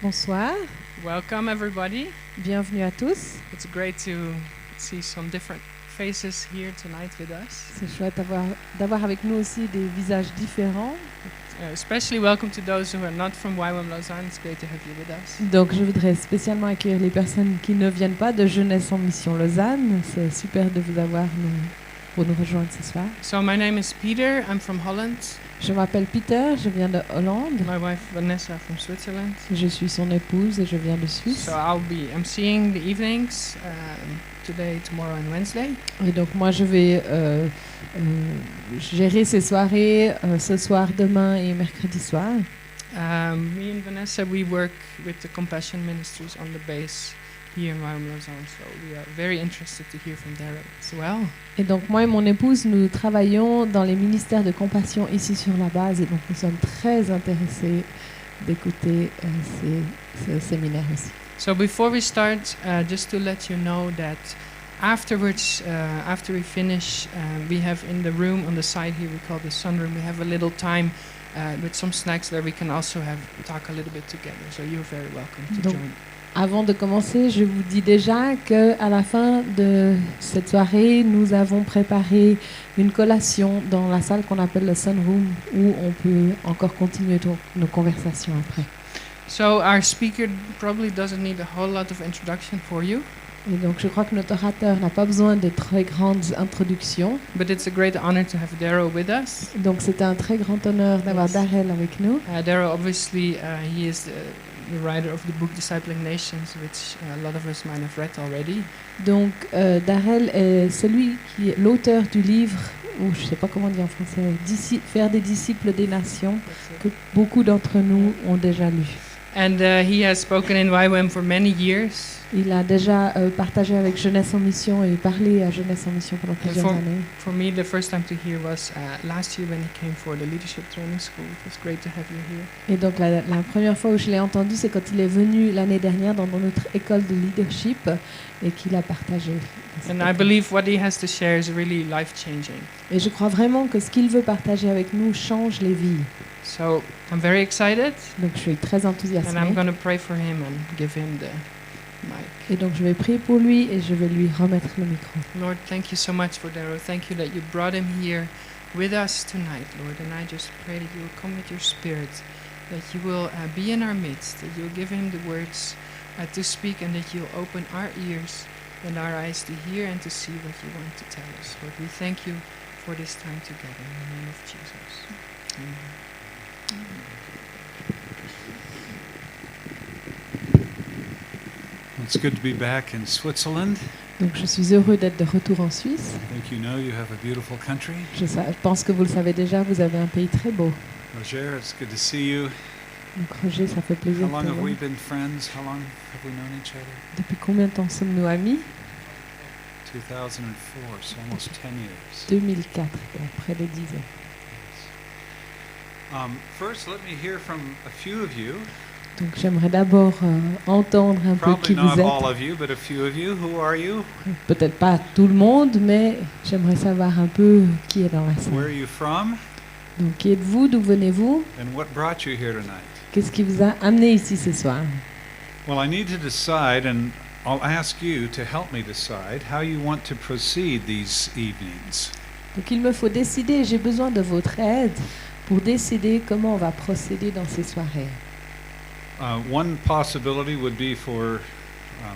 Bonsoir, Welcome everybody. bienvenue à tous. It's great to see some different faces here tonight with us. C'est chouette d'avoir avec nous aussi des visages différents. Especially welcome to those who are not from YWAM Lausanne. It's great to have you with us. Donc je voudrais spécialement accueillir les personnes qui ne viennent pas de Jeunesse en Mission Lausanne. C'est super de vous avoir pour nous rejoindre ce soir. So my name is Peter. I'm from Holland. Je m'appelle Peter, je viens de Hollande. My wife Vanessa from Switzerland. Je suis son épouse et je viens de Suisse. So I'll be emceeing the evenings today, tomorrow and Wednesday. Et donc moi je vais gérer ces soirées ce soir, demain et mercredi soir. Me and Vanessa, we work with the Compassion Ministries on the base here in YWAM Lausanne. So we are very interested to hear from there as well. Et donc moi et mon épouse, nous travaillons dans les ministères de compassion ici sur la base et donc nous sommes très intéressés d'écouter ce séminaire aussi. So before we start, just to let you know that afterwards, after we finish, we have in the room on the side here, we call the sunroom, we have a little time with some snacks where we can also talk a little bit together. So you're very welcome to Donc, join. Avant de commencer, je vous dis déjà qu'à la fin de cette soirée, nous avons préparé une collation dans la salle qu'on appelle le sunroom où on peut encore continuer nos conversations après. So our speaker probably doesn't need a whole lot of introduction for you, Et donc je crois que notre orateur n'a pas besoin de très grandes introductions. but it's a great honor to have Darrow with us. Donc c'est un très grand honneur d'avoir Yes. Darrell avec nous. Darrow, obviously, he is the writer of the book Discipling Nations, which a lot of us might have read already. Donc Darrell est celui qui est l'auteur du livre, ou je ne sais pas comment dire en français, Faire des disciples des nations, que beaucoup d'entre nous ont déjà lu. And he has spoken in YWAM for many years. Il a déjà partagé avec Jeunesse en Mission et parlé à Jeunesse en Mission pendant plusieurs années. For me, the first time to hear was last year when he came for the leadership training school. It was great to have you here. Et donc la première fois où je l'ai entendu, c'est quand il est venu l'année dernière dans notre école de leadership et qu'il a partagé. And I believe what he has to share is really life-changing. Et je crois vraiment que ce qu'il veut partager avec nous change les vies. So I'm very excited, Donc je suis très and enthousiasmée. I'm going to pray for him and give him the mic. Et donc je vais prier pour lui et je vais lui remettre le micro. Lord, thank you so much for Darrow. Thank you that you brought him here with us tonight, Lord. And I just pray that you will come with your spirit, that you will be in our midst, that you'll give him the words to speak, and that you'll open our ears and our eyes to hear and to see what you want to tell us. Lord, we thank you for this time together in the name of Jesus. Amen. It's good to be back in Switzerland. Donc je suis heureux d'être de retour en Suisse. I think you know you have a beautiful country. Je pense que vous le savez déjà, vous avez un pays très beau. Roger, it's good to see you. Donc Roger, ça fait plaisir. How long de te have voir. we been friends? How long have we known each other? Depuis combien de temps sommes-nous amis? 2004, so almost 10 years. 2004, donc près de 10 ans. First, let me hear from a few of you. Donc j'aimerais d'abord entendre un peu qui Probably not vous all êtes. of you, but a few of you. Who are you? Peut-être pas tout le monde, mais j'aimerais savoir un peu qui est dans la Where are salle. you from? Donc qui êtes-vous? D'où venez-vous? And what brought you here tonight? Qu'est-ce qui vous a amené ici ce soir? Well, I need to decide, and I'll ask you to help me decide how you want to proceed these evenings. Donc il me faut décider, j'ai besoin de votre aide pour décider comment on va procéder dans ces soirées. One possibility would be for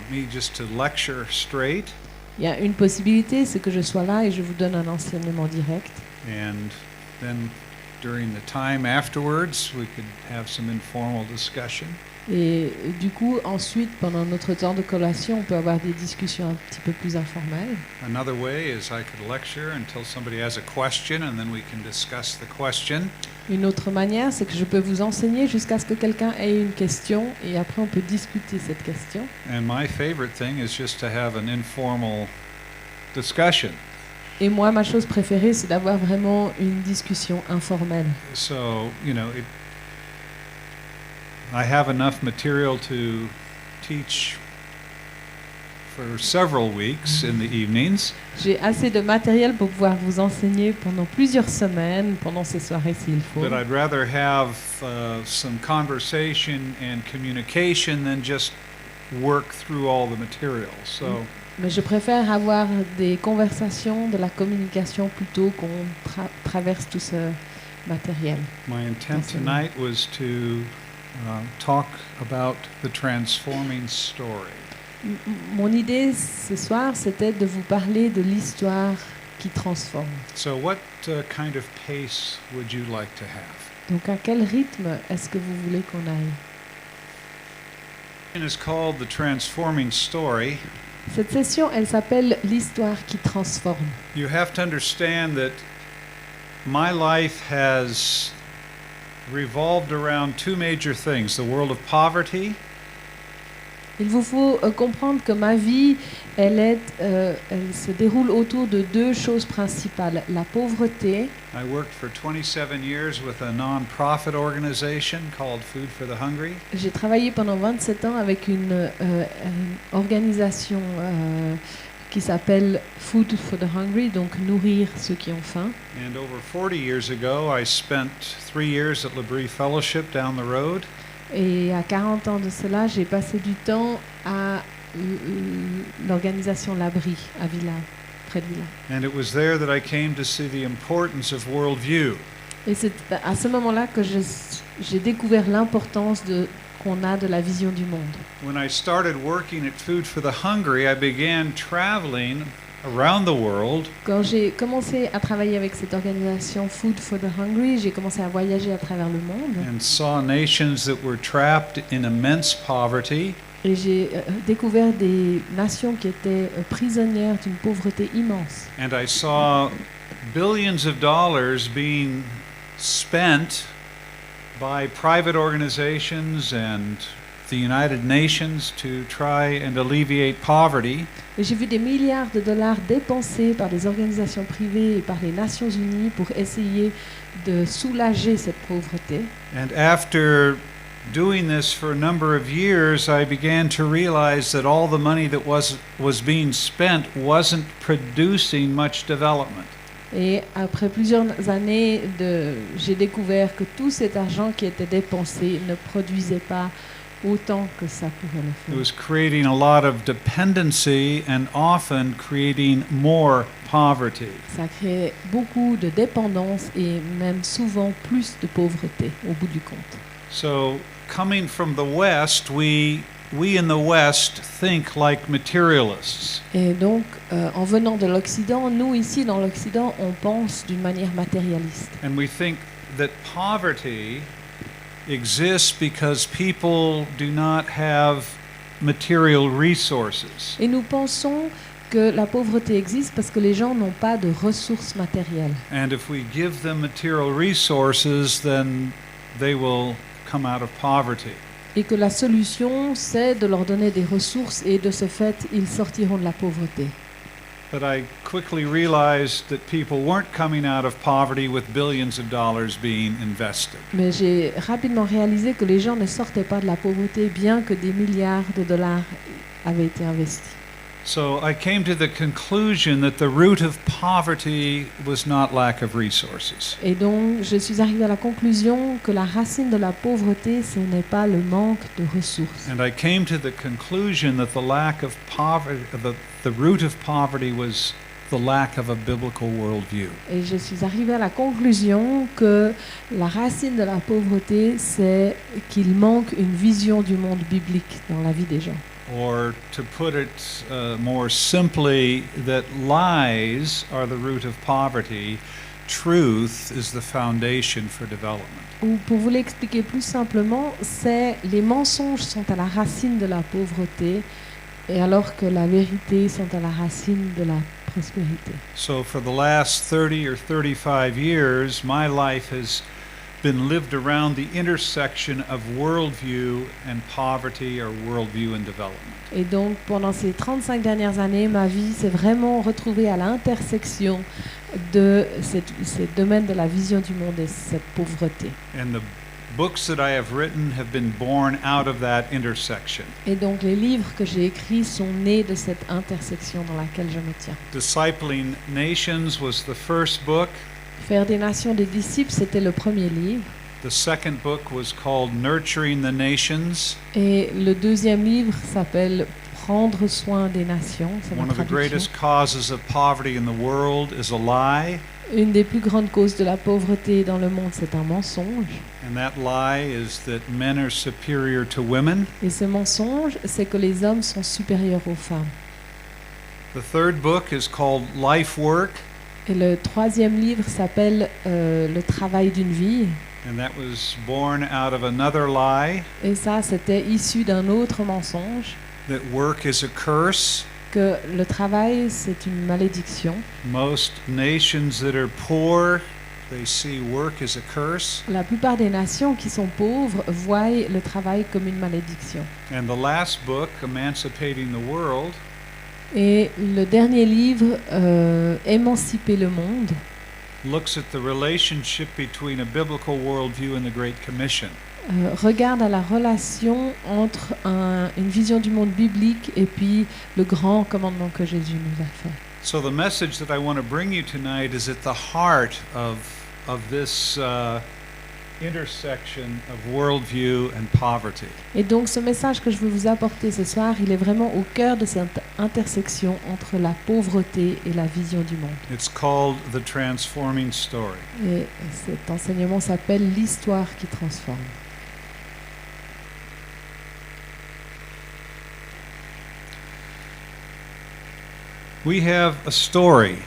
me just to lecture straight, Il y a une possibilité, c'est que je sois là et je vous donne un enseignement direct. and then during the time afterwards, we could have some informal discussion. Et du coup, ensuite, pendant notre temps de collation, on peut avoir des discussions un petit peu plus informelles. Another way is I could lecture until somebody has a question, and then we can discuss the question. Une autre manière, c'est que je peux vous enseigner jusqu'à ce que quelqu'un ait une question et après on peut discuter cette question. And my favorite thing is just to have an informal discussion. Et moi, ma chose préférée, c'est d'avoir vraiment une discussion informelle. So, I have enough material to teach for several weeks in the evenings. J'ai assez de matériel pour pouvoir vous enseigner pendant plusieurs semaines, pendant ces soirées s'il faut. But I'd rather have some conversation and communication than just work through all the material. So Mais je préfère avoir des conversations, de la communication plutôt qu'on traverse tout ce matériel. my intent tonight was to talk about the transforming story. Mon idée ce soir, c'était de vous parler de l'histoire qui transforme. So what kind of pace would you like to have? Donc à quel rythme est-ce que vous voulez qu'on aille? It is called the transforming story. Cette session, elle s'appelle l'histoire qui transforme. You have to understand that my life has revolved around two major things, the world of poverty Il vous faut comprendre que ma vie, elle se déroule autour de deux choses principales. La pauvreté. I worked for 27 years with a non-profit organization called Food for the Hungry. J'ai travaillé pendant 27 ans avec une organisation qui s'appelle Food for the Hungry, donc nourrir ceux qui ont faim. And over 40 years ago, I spent 3 years at L'Abri Fellowship down the road. Et à 40 ans de cela, j'ai passé du temps à l'organisation L'Abri à Villa, près de Villa. And it was there that I came to see the importance of worldview. Et c'est à ce moment-là que j'ai découvert l'importance qu'on a de la vision du monde. When I started working at Food for the Hungry, I began traveling around the world. Quand j'ai commencé à travailler avec cette organisation Food for the Hungry, j'ai commencé à voyager à travers le monde. And saw nations that were trapped in immense poverty. Et j'ai découvert des nations qui étaient prisonnières d'une pauvreté immense. And I saw billions of dollars being spent by private organizations and the United Nations to try and alleviate poverty. Et j'ai vu des milliards de dollars dépensés par des organisations privées et par les Nations Unies pour essayer de soulager cette pauvreté. And after doing this for a number of years, I began to realize that all the money that was being spent wasn't producing much development. Et après plusieurs années, j'ai découvert que tout cet argent qui était dépensé ne produisait pas autant que ça pourrait le It faire. was creating a lot of dependency and often creating more poverty. Ça créait beaucoup de dépendance et même souvent plus de pauvreté au bout du compte. So, coming from the West, we in the West think like materialists. Et donc, en venant de l'Occident, nous ici dans l'Occident, on pense d'une manière matérialiste. And we think that poverty exists because people do not have material resources. Et nous pensons que la pauvreté existe parce que les gens n'ont pas de ressources matérielles. And if we give them material resources, then they will come out of poverty. Et que la solution, c'est de leur donner des ressources et de ce fait, ils sortiront de la pauvreté. But I quickly realized that people weren't coming out of poverty with billions of dollars being invested. Mais j'ai rapidement réalisé que les gens ne sortaient pas de la pauvreté bien que des milliards de dollars avaient été investis. So I came to the conclusion that the root of poverty was not lack of resources. Et donc, je suis arrivée à la conclusion que la racine de la pauvreté, ce n'est pas le manque de ressources. And I came to the conclusion that the lack of poverty, the root of poverty was the lack of a biblical worldview. Et je suis arrivée à la conclusion que la racine de la pauvreté, c'est qu'il manque une vision du monde biblique dans la vie des gens. Or to put it more simply, that lies are the root of poverty, truth is the foundation for development. Ou pour vous l'expliquer plus simplement, c'est les mensonges sont à la racine de la pauvreté, et alors que la vérité sont à la racine de la prospérité. So for the last 30 or 35 years, my life has been lived around the intersection of worldview and poverty, or worldview and development. Et donc, pendant ces 35 dernières années, ma vie s'est vraiment retrouvée à l'intersection de ces domaines de la vision du monde et cette pauvreté. And the books that I have written have been born out of that intersection. Et donc les livres que j'ai écrits sont nés de cette intersection dans laquelle je me tiens. Discipling Nations was the first book. Faire des nations des disciples, c'était le premier livre. The second book was called Nurturing the Nations. Et le deuxième livre s'appelle Prendre soin des nations. C'est One la of the traduction. greatest causes of poverty in the world is a lie, Une des plus grandes causes de la pauvreté dans le monde, c'est un mensonge. and that lie is that men are superior to women. Et ce mensonge, c'est que les hommes sont supérieurs aux femmes. The third book is called Life Work, Et le troisième livre s'appelle Le travail d'une vie. and that was born out of another lie, Et ça, c'était issu d'un autre mensonge, that work is a curse. que le travail, c'est une malédiction. Most nations that are poor, they see work as a curse. La plupart des nations qui sont pauvres voient le travail comme une malédiction. And the last book, Emancipating the World, Et le dernier livre, Émanciper le monde, looks at the relationship between a biblical worldview and the Great Commission. regarde à la relation entre une vision du monde biblique et puis le grand commandement que Jésus nous a fait. So the message that I want to bring you tonight is at the heart of this intersection of worldview and poverty. Et donc ce message que je veux vous apporter ce soir, il est vraiment au cœur de cette intersection entre la pauvreté et la vision du monde. It's called the transforming story. Et cet enseignement s'appelle l'histoire qui transforme. We have a story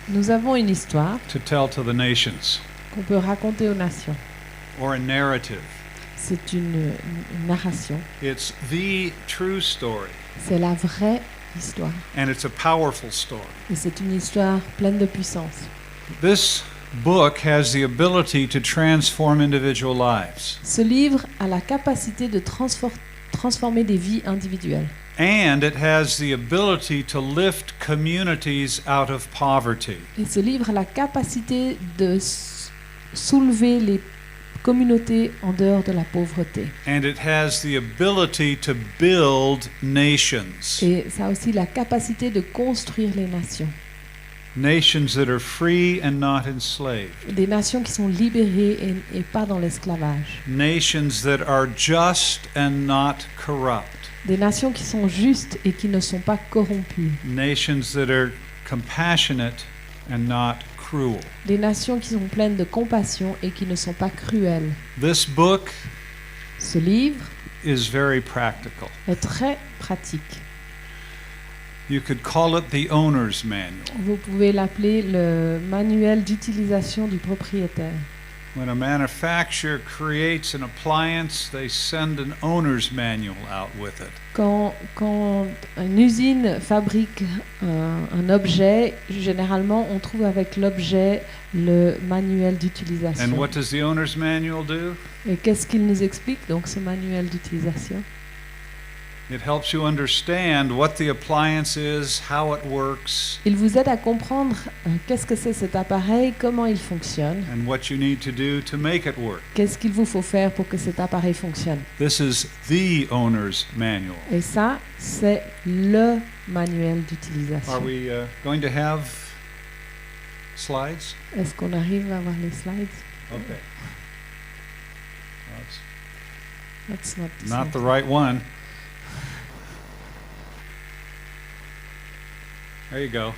Nous avons une histoire to tell to the nations, qu'on peut raconter aux nations. or a narrative. C'est une narration. It's the true story, C'est la vraie histoire. and it's a powerful story. Et c'est une histoire pleine de puissance. This book has the ability to transform individual lives, Ce livre a la capacité de transformer des vies individuelles. and it has the ability to lift communities out of poverty. Et ce livre a la capacité de soulever les communautés en dehors de la pauvreté. And it has the ability to build nations, Et ça a aussi la capacité de construire les nations. nations that are free and not enslaved, Des nations qui sont libérées et pas dans l'esclavage. nations that are just and not corrupt, Des nations qui sont justes et qui ne sont pas corrompues. nations that are compassionate and not cruel. Des nations qui sont pleines de compassion et qui ne sont pas cruelles. This book Ce livre is very practical. est très pratique. You could call it the owner's manual. Vous pouvez l'appeler le manuel d'utilisation du propriétaire. When a manufacturer creates an appliance, they send an owner's manual out with it. Quand une usine fabrique un objet, généralement on trouve avec l'objet le manuel And d'utilisation. what does the owner's manual do? Et qu'est-ce qu'il nous explique donc ce manuel d'utilisation? It helps you understand what the appliance is, how it works, Il vous aide à comprendre qu'est-ce que c'est cet appareil, comment il fonctionne, and what you need to do to make it work. qu'est-ce qu'il vous faut faire pour que cet appareil fonctionne. This is the owner's manual. Et ça, c'est le manuel Are d'utilisation. we going to have slides? Est-ce qu'on arrive à voir les slides? Okay. Well, That's not it's not the right one. There you go.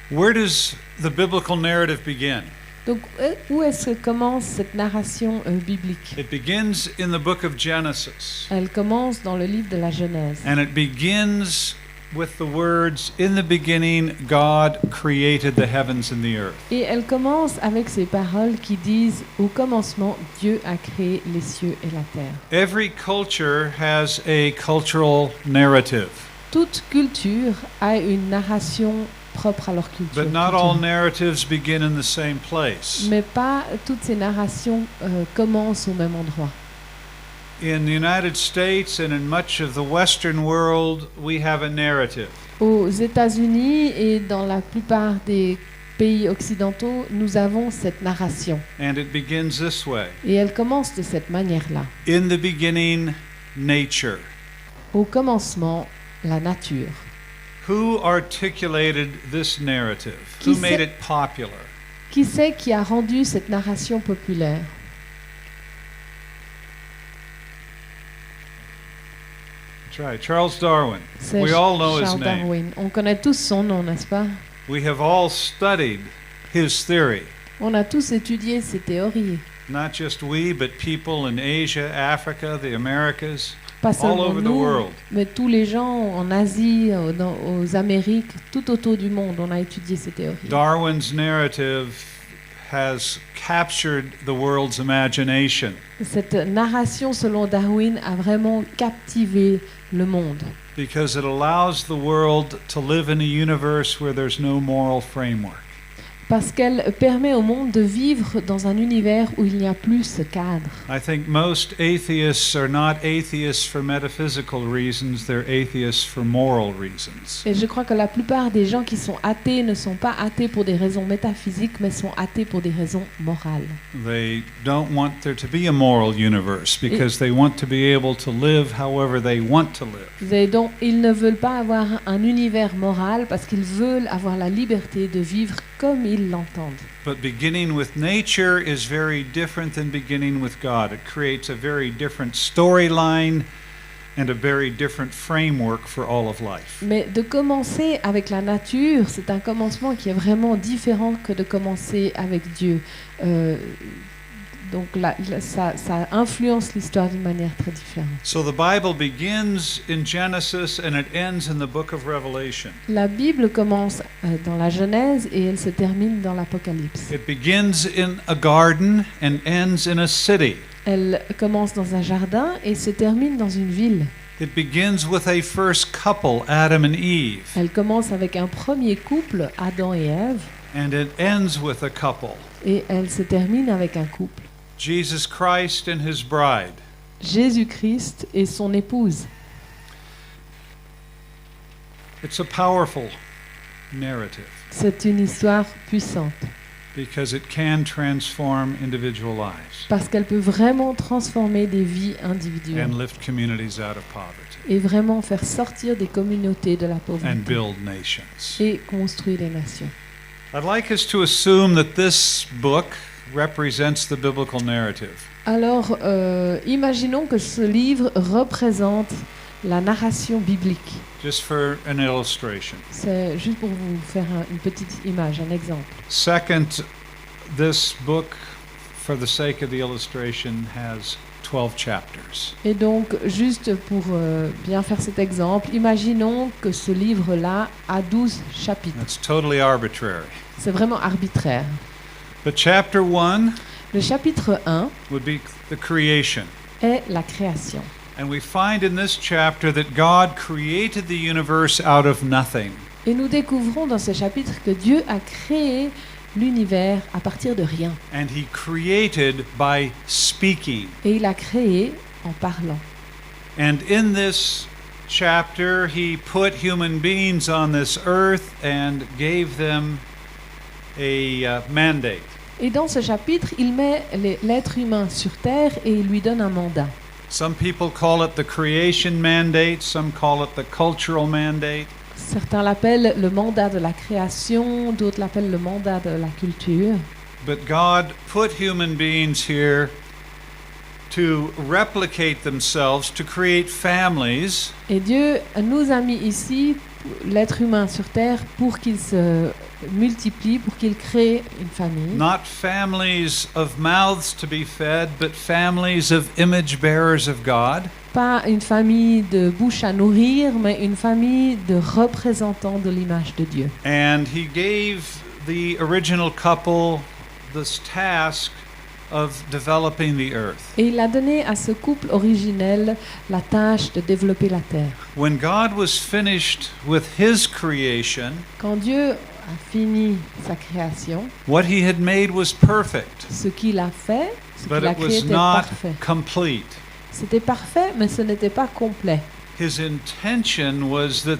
Where does the biblical narrative begin? Donc, où est-ce que commence cette narration biblique? It begins in the book of Genesis, Elle commence dans le livre de la Genèse. and it begins with the words, "In the beginning, God created the heavens and the earth." Et elle commence avec ces paroles qui disent « Au commencement, Dieu a créé les cieux et la terre Every culture has a cultural narrative, ». Toute culture a une narration propre à leur culture. but not all narratives begin in the same place. Mais pas toutes ces narrations commencent au même endroit. In the United States and in much of the Western world, we have a narrative. Aux États-Unis et dans la plupart des pays occidentaux, nous avons cette narration. And it begins this way. Et elle commence de cette manière-là. In the beginning, nature. Au commencement, la nature. Who articulated this narrative? Qui Who made c'est- it popular? Qui c'est qui a rendu cette narration populaire? That's right, Charles Darwin. C'est We all know his Charles name. Darwin. On connaît tous son nom, n'est-ce pas? We have all studied his theory. On a tous étudié ses théories. Not just we, but people in Asia, Africa, the Americas, Pas all seulement over the nous, world. mais tous les gens en Asie, aux Amériques, tout autour du monde, on a étudié ces théories. Darwin's narrative has captured the world's imagination. Cette narration, selon Darwin, a vraiment captivé le monde. Because it allows the world to live in a universe where there's no moral framework. Parce qu'elle permet au monde de vivre dans un univers où il n'y a plus ce cadre. I think most atheists are not atheists for metaphysical reasons, they're atheists for moral reasons. Et je crois que la plupart des gens qui sont athées ne sont pas athées pour des raisons métaphysiques, mais sont athées pour des raisons morales. They don't want there to be a moral universe because they want to be able to live however they want to live. Et donc, ils ne veulent pas avoir un univers moral parce qu'ils veulent avoir la liberté de vivre comme ils l'entendent. But beginning with nature is very different than beginning with God. It creates a very different storyline and a very different framework for all of life. Mais de commencer avec la nature, c'est un commencement qui est vraiment différent que de commencer avec Dieu. Donc ça influence l'histoire d'une manière très différente. So the Bible begins in Genesis and it ends in the book of Revelation. La Bible commence dans la Genèse et elle se termine dans l'Apocalypse. It begins in a garden and ends in a city. Elle commence dans un jardin et se termine dans une ville. It begins with a first couple, Adam and Eve, Elle commence avec un premier couple, Adam et Ève, and it ends with a couple, et elle se termine avec un couple, Jesus Christ and his bride. Jésus-Christ et son épouse. It's a powerful narrative C'est une histoire puissante because it can transform individual lives parce qu'elle peut vraiment transformer des vies individuelles and lift communities out of poverty et vraiment faire sortir des communautés de la and pauvreté build nations. et construire des nations. I'd like us to assume that this book represents the biblical narrative. Alors, imaginons que ce livre représente la narration biblique. Just for an illustration. C'est juste pour vous faire une petite image, un exemple. Second, this book, for the sake of the illustration, has 12 chapters. Et donc, juste pour bien faire cet exemple, imaginons que ce livre-là a 12 chapitres. That's totally arbitrary. C'est vraiment arbitraire. But chapter 1 Le chapitre 1 would be the creation. est la création. And we find in this chapter that God created the universe out of nothing. Et nous découvrons dans ce chapitre que Dieu a créé l'univers à partir de rien. And he created by speaking. Et il a créé en parlant. And in this chapter, he put human beings on this earth and gave them a mandate. Et dans ce chapitre, il met l'être humain sur terre et il lui donne un mandat. Some people call it the creation mandate, some call it the cultural mandate. Certains l'appellent le mandat de la création, d'autres l'appellent le mandat de la culture. But God put human beings here to replicate themselves, to create families, Et Dieu nous a mis ici, l'être humain sur terre, pour qu'il se multiplie, pour qu'il crée une famille. not families of mouths to be fed, but families of image bearers of God. Pas une famille de bouche à nourrir, mais une famille de représentants de l'image de Dieu. And he gave the original couple this task of developing the earth. Et il a donné à ce couple originel la tâche de développer la terre. When God was finished with his creation, Quand Dieu a fini sa création, what he had made was perfect, ce qu'il a fait, ce but qu'il a it créé was était not parfait. complete. C'était parfait, mais ce n'était pas complet. His intention was that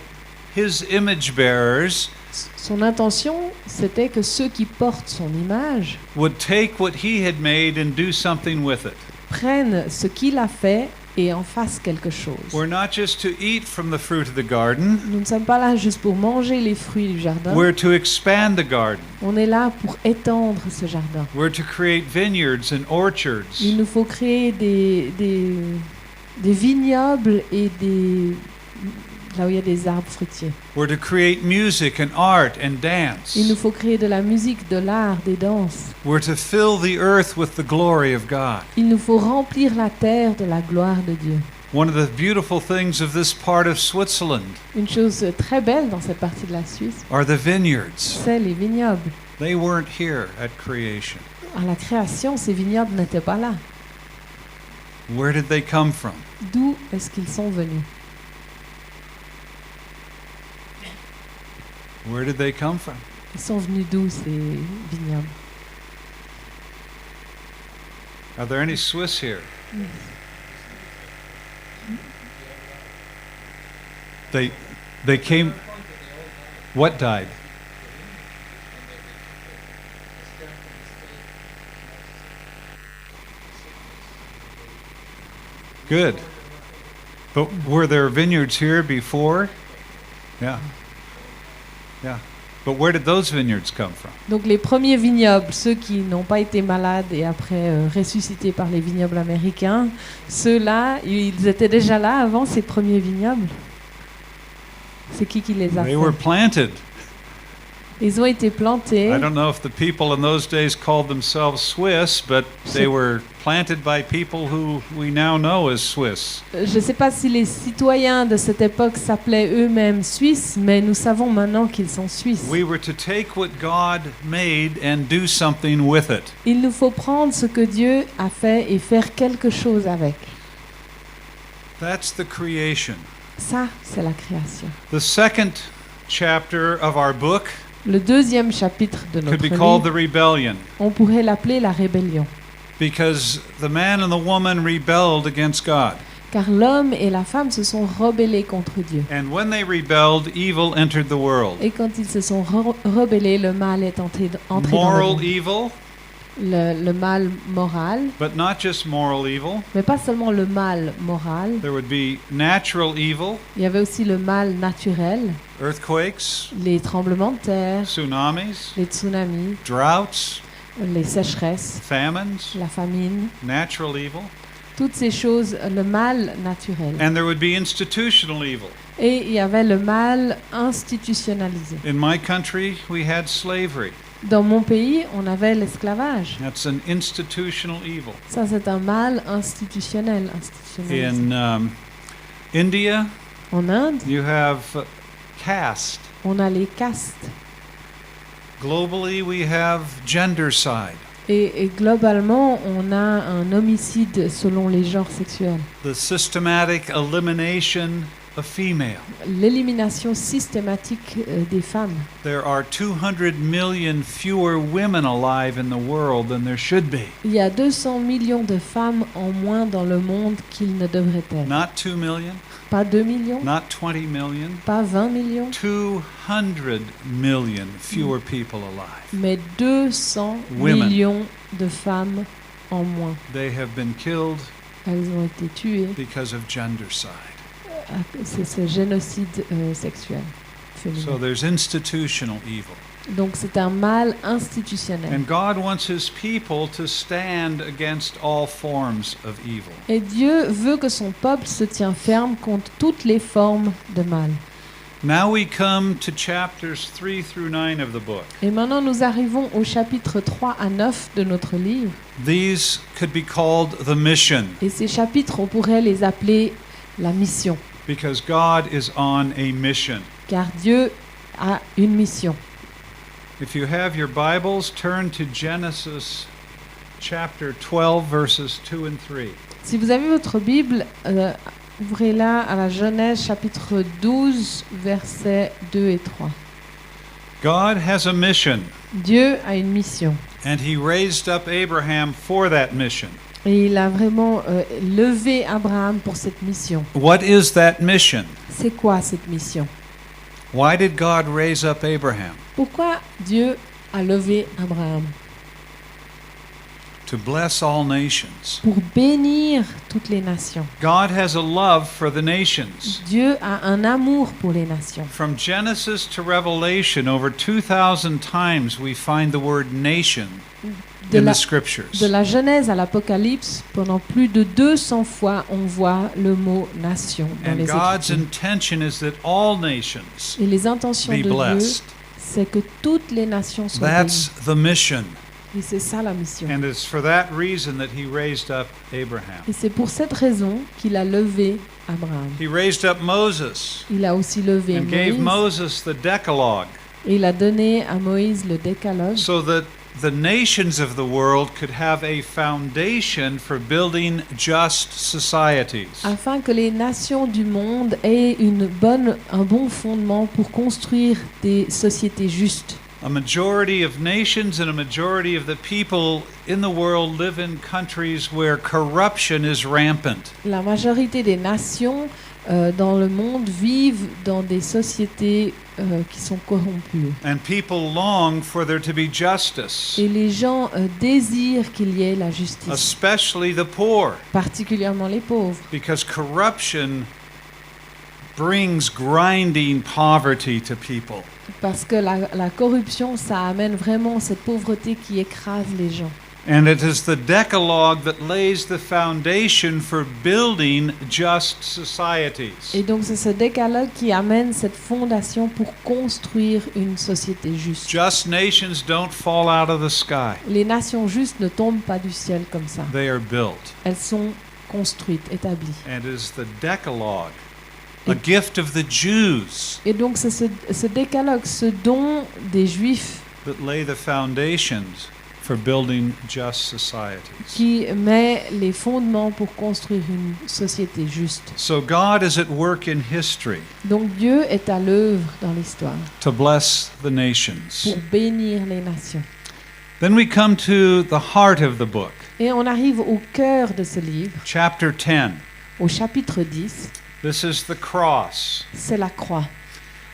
his image bearers Son intention, c'était que ceux qui portent son image would take what he had made and do something with it. prennent ce qu'il a fait et en fassent quelque chose. We're not just to eat from the fruit of the garden, Nous ne sommes pas là juste pour manger les fruits du jardin. we're to expand the garden. On est là pour étendre ce jardin. We're to create vineyards and orchards. Il nous faut créer des vignobles et là où il y a des arbres fruitiers. We're to create music and art and Il nous dance. faut créer de la musique, de l'art, des danses. We're to fill the earth with the glory of God. Il nous faut remplir la terre de la gloire de Dieu. One of the beautiful things of this part of Switzerland Une chose très belle dans cette partie de la Suisse, are the vineyards. c'est les vignobles. They weren't here at creation. À la création, ces vignobles n'étaient pas là. Where did they come from? D'où est-ce qu'ils sont venus? Where did they come from? Ils sont venus d'où ces vignobles? Are there any Swiss here? They came. What died? Good. But were there vineyards here before? Yeah. Yeah. But where did those vineyards come from? Donc les premiers vignobles, ceux qui n'ont pas été malades et après ressuscités par les vignobles américains, ceux-là, ils étaient déjà là avant ces premiers vignobles. C'est qui les a They were fait? planted. Ils ont été plantés. I don't know if the people in those days called themselves Swiss, but they were planted by people who we now know as Swiss. Je ne sais pas si les citoyens de cette époque s'appelaient eux-mêmes Suisses, mais nous savons maintenant qu'ils sont Suisses. We were to take what God made and do something with it. Il nous faut prendre ce que Dieu a fait et faire quelque chose avec. That's the creation. Ça, c'est la création. The second chapter of our book Le deuxième chapitre de could notre be called the livre, rebellion, on pourrait l'appeler la rébellion. because the man and the woman rebelled against God. Car l'homme et la femme se sont rebellés contre Dieu. And when they rebelled, evil entered the world. Et quand ils se sont rebellés, le mal est entré dans le Moral monde. evil, Le mal moral, but not just moral evil. mais pas seulement le mal moral, There would be natural evil, il y avait aussi le mal naturel, earthquakes, les tremblements de terre, tsunamis, les tsunamis, droughts, les sécheresses, famines, la famine, natural evil. toutes ces choses, le mal naturel. And there would be institutional evil. Et il y avait le mal institutionnalisé. In my country, we had slavery. Dans mon pays, on avait l'esclavage. That's an institutional evil. Ça, c'est un mal institutionnel. institutionnalisé. In India, En Inde, you have caste. on a les castes. Globally, we have gendercide. Et globalement, on a un homicide selon les genres sexuels. The systematic elimination of female. L'élimination systématique des femmes. There are 200 million fewer women alive in the world than there should be. Il y a 200 millions de femmes en moins dans le monde qu'il ne devrait être. Not 2 million, Pas 2 millions, not 20 million, pas 20 millions, 200 million fewer people alive. mais 200 Women. millions de femmes en moins. They have been killed Elles ont été tuées. because of gendercide. C'est ce génocide sexuel So féminin. there's institutional evil. Donc c'est un mal institutionnel. And God wants his people to stand against all forms of evil. Et Dieu veut que son peuple se tienne ferme contre toutes les formes de mal. Now we come to chapters 3 through 9 of the book. Et maintenant nous arrivons au chapitre 3 à 9 de notre livre. These could be called the mission, Et ces chapitres, on pourrait les appeler la mission. because God is on a mission. Car Dieu a une mission. If you have your Bibles, turn to Genesis chapter 12, verses 2 and 3. Si vous avez votre Bible, ouvrez-la à la Genèse chapitre 12, versets 2 et 3. God has a mission, Dieu a une mission. and he raised up Abraham for that mission. Et il a vraiment levé Abraham pour cette mission. What is that mission? C'est quoi cette mission? Why did God raise up Abraham? Pourquoi Dieu a levé Abraham? To bless all nations. Pour bénir toutes les nations. God has a love for the nations. Dieu a un amour pour les nations. From Genesis to Revelation, over 2,000 times we find the word nation De in la, the scriptures. de la Genèse à l'Apocalypse, pendant plus de 200 fois, on voit le mot nation dans And les God's Écritures. intention is that all nations Et les intentions be de Dieu, blessed. c'est que toutes les nations soient That's bénies. the mission. Et c'est ça la mission. And it's for that reason that he raised up Abraham. Et c'est pour cette raison qu'il a levé Abraham. He raised up Moses Il a aussi levé and gave Moïse. Moses the Decalogue Et il a donné à Moïse le décalogue so that the nations of the world could have a foundation for building just societies. afin que les nations du monde aient un bon fondement pour construire des sociétés justes. A majority of nations and a majority of the people in the world live in countries where corruption is rampant. La majorité des nations dans le monde vivent dans des sociétés qui sont corrompues. And people long for there to be justice, Et les gens désirent qu'il y ait la justice, especially the poor, particulièrement les pauvres. because corruption brings grinding poverty to people. Parce que la corruption, ça amène vraiment cette pauvreté qui écrase les gens. And it is the Decalogue that lays the foundation for building just societies. Et donc c'est ce décalogue qui amène cette fondation pour construire une société juste. Just nations don't fall out of the sky. Les nations justes ne tombent pas du ciel comme ça. They are built. Elles sont construites, établies. And it is the Decalogue, a gift of the Jews, Et donc c'est ce décalogue, ce don des Juifs that lay the foundations for building just societies. qui met les fondements pour construire une société juste. So God is at work in history Donc Dieu est à l'œuvre dans l'histoire to bless the nations. pour bénir les nations. Then we come to the heart of the book, Et on arrive au cœur de ce livre, chapter 10. au chapitre 10, This is the cross. c'est la croix.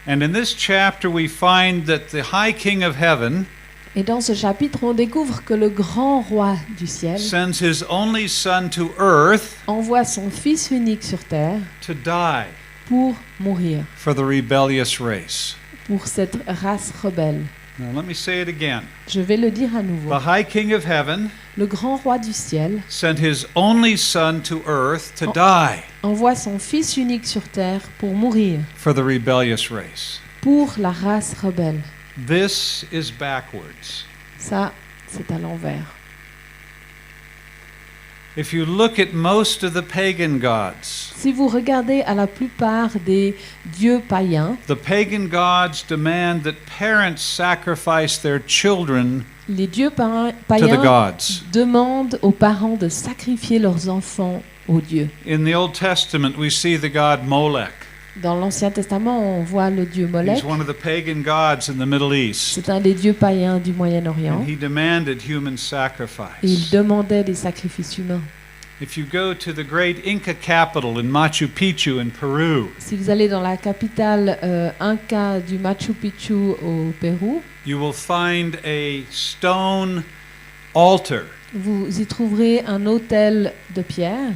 And in this chapter we find that the high king of heaven Et dans ce chapitre, on découvre que le grand roi du ciel sends his only son to earth envoie son fils unique sur terre to die pour mourir, for the rebellious race. pour cette race rebelle. Now let me say it again. Je vais le dire à nouveau. The high king of heaven Le grand roi du ciel sent his only son to earth to die envoie son fils unique sur terre pour mourir, for the rebellious race. pour la race rebelle. This is backwards. Ça, c'est à l'envers. If you look at most of the pagan gods, Si vous regardez à la plupart des dieux païens, the pagan gods demand that parents sacrifice their children les dieux to the païens gods. demandent aux parents de sacrifier leurs enfants aux dieux. In the Old Testament, we see the god Molech. Dans l'Ancien Testament, on voit le dieu Molech. He's one of the pagan gods in the Middle East. C'est un des dieux païens du Moyen-Orient. And he demanded human Et il sacrifice. demandait des sacrifices humains. If you go to the great Inca capital in Machu Picchu in Peru, Si vous allez dans la capitale Inca du Machu Picchu au Pérou, you will find a stone altar. vous y trouverez un autel de pierre.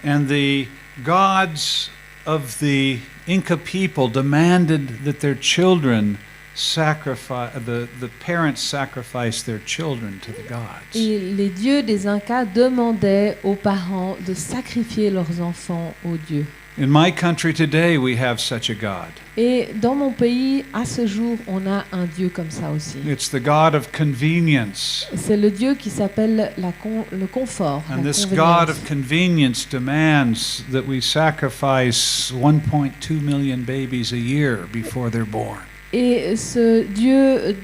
And the gods of the Inca people demanded that their children the parents sacrifice their children to the gods. Et les dieux des Incas demandaient aux parents de sacrifier leurs enfants aux dieux. In my country today, we have such a God. Et dans mon pays, à ce jour, on a un dieu comme ça aussi. It's the God of convenience. C'est le dieu qui s'appelle le confort, And la this convenience. God of convenience demands that we sacrifice 1.2 million babies a year before they're born. Et ce Dieu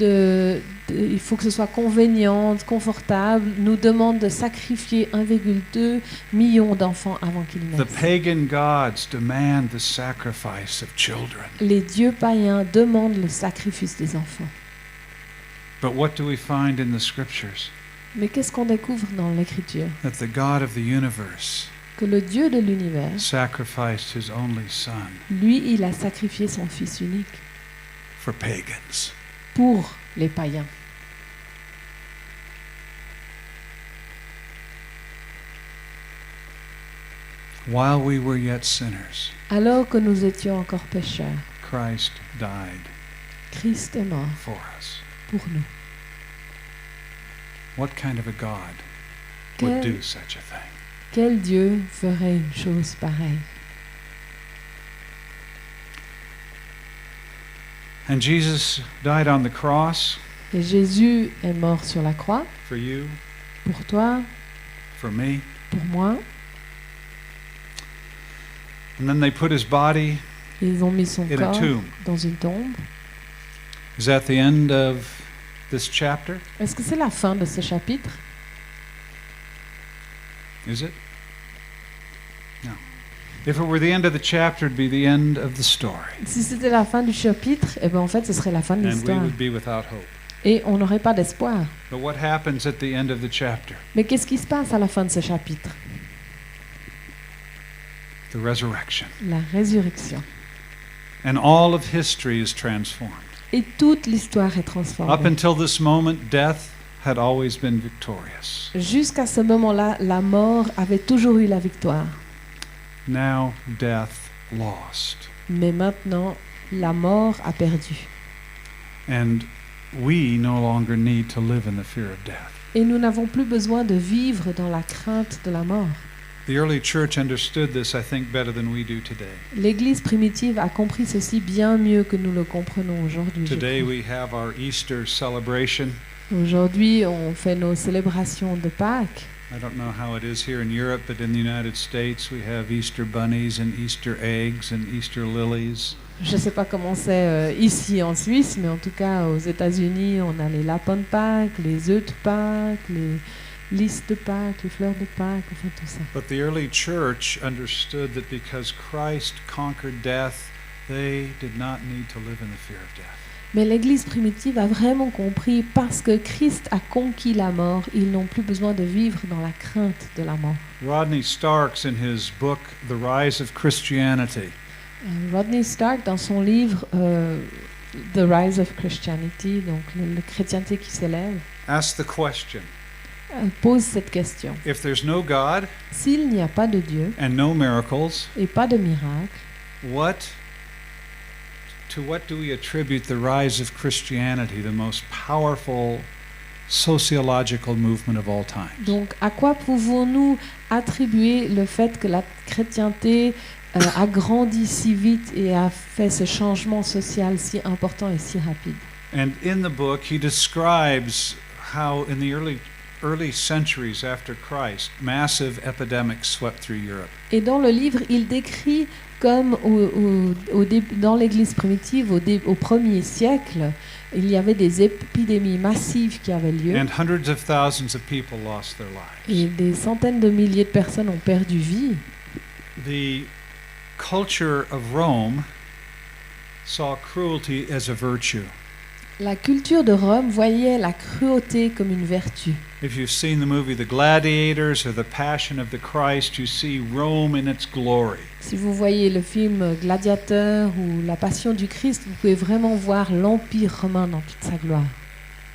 il faut que ce soit convenient, confortable, nous demande de sacrifier 1,2 million d'enfants avant qu'ils The naissent. pagan gods demand the sacrifice of children. Les dieux païens demandent le sacrifice des enfants. But what do we find in the scriptures? Mais qu'est-ce qu'on découvre dans l'Écriture? That the God of the universe Que le Dieu de l'univers, sacrificed his only son. lui, il a sacrifié son fils unique. for pagans. pour les païens. While we were yet sinners, Alors que nous étions encore pécheurs, Christ died Christ est mort for us. pour nous. What kind of a God would Quel, do such a thing? quel Dieu ferait une chose pareille? And Jesus died on the cross Et Jésus est mort sur la croix for you, pour toi, for me. pour moi. And then they put his body Ils ont mis son in a corps tomb. dans une tombe. Is that the end of this chapter? Est-ce que c'est la fin de ce chapitre? Is it? No. If it were the end of the chapter, it'd be the end of the story. Si c'était la fin du chapitre, eh ben en fait, ce serait la fin de And we l'histoire. would be without hope. Et on n'aurait pas d'espoir. But what happens at the end of the chapter? Mais qu'est-ce qui se passe à la fin de ce chapitre? The resurrection. La résurrection. And all of history is transformed. Et toute l'histoire est Up transformée. until this moment, death had always been victorious. Jusqu'à ce moment-là, la mort avait toujours eu la victoire. Now, death lost. Mais maintenant, la mort a perdu. And we no longer need to live in the fear of death. Et nous n'avons plus besoin de vivre dans la crainte de la mort. The early church understood this, I think, better than we do today. L'Église primitive a compris ceci bien mieux que nous le comprenons aujourd'hui. je Today crois. we have our Easter celebration. Aujourd'hui, on fait nos célébrations de Pâques. I don't know how it is here in Europe, but in the United States we have Easter bunnies and Easter eggs and Easter lilies. Je ne sais pas comment c'est ici en Suisse, mais en tout cas aux États-Unis, on a les lapins de Pâques, les œufs de Pâques, les lys de Pâques, les fleurs de Pâques, enfin tout ça. But the early church understood that because Christ conquered death, they did not need to live in the fear of death. Mais l'Église primitive a vraiment compris, parce que Christ a conquis la mort, ils n'ont plus besoin de vivre dans la crainte de la mort. Rodney Starks, in his book The Rise of Christianity, Rodney Stark, dans son livre The Rise of Christianity, donc le chrétienté qui s'élève, asked the question, pose cette question. if there's no God S'il n'y a pas de Dieu and no miracles, et pas de miracle, to what do we attribute the rise of Christianity, the most powerful sociological movement of all time? donc à quoi pouvons-nous attribuer le fait que la chrétienté a grandi si vite et a fait ce changement social si important et si rapide? And in the book, he describes how in the early centuries after Christ, massive epidemics swept through Europe. Et dans le livre, il décrit comme dans l'Église primitive, au premier siècle, il y avait des épidémies massives qui avaient lieu And hundreds of thousands of people lost their lives. et des centaines de milliers de personnes ont perdu vie. The culture of Rome saw cruelty as a virtue. La culture de Rome voyait la cruauté comme une vertu. If you've seen the movie The Gladiators or The Passion of the Christ, you see Rome in its glory. Si vous voyez le film Gladiateur ou La Passion du Christ, vous pouvez vraiment voir l'Empire romain dans toute sa gloire.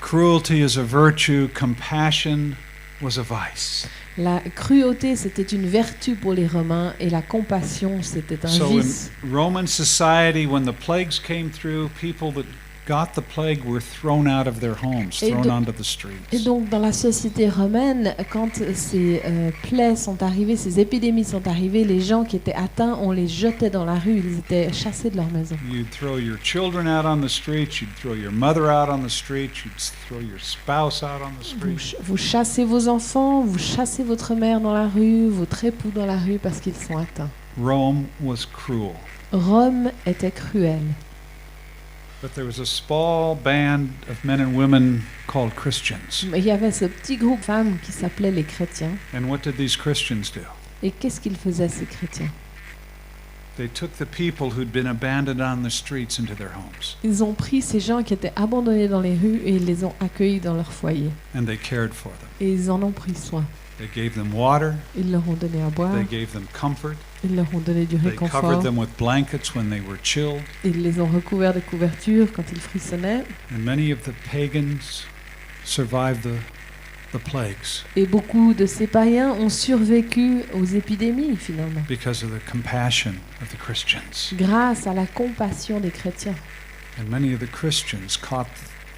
Cruelty is a virtue, compassion was a vice. La cruauté, c'était une vertu pour les Romains et la compassion, c'était un So in vice. Roman society, when the plagues came through, people that got the plague were thrown out of their homes, Et thrown de- onto the Et streets. donc, dans la société romaine, quand ces plaies sont arrivées, ces épidémies sont arrivées, les gens qui étaient atteints, on les jetait dans la rue, ils étaient chassés de leur maison. You'd throw your children out on the streets, you'd throw your mother out on the streets, you'd throw your spouse out on the streets. Vous chassez vos enfants, vous chassez votre mère dans la rue, votre époux dans la rue parce qu'ils sont atteints. Rome was cruel. Rome était cruelle. But there was a small band of men and women called Christians. Il y avait ce petit groupe de femmes qui s'appelait les chrétiens. And what did these Christians do? Et qu'est-ce qu'ils faisaient, ces chrétiens? They took the people who'd been abandoned on the streets into their homes, Ils ont pris ces gens qui étaient abandonnés dans les rues et ils les ont accueillis dans leur foyer. and they cared for them. Et ils en ont pris soin. They gave them water. Ils leur ont donné à boire. They gave them comfort. Ils leur ont donné du They covered réconfort. them with blankets when they were chilled. Ils les ont recouverts de couvertures quand ils frissonnaient. And many of the pagans survived the plagues Et beaucoup de ces païens ont survécu aux épidémies, finalement, because of the compassion of the Christians. grâce à la compassion des chrétiens. And many of the Christians caught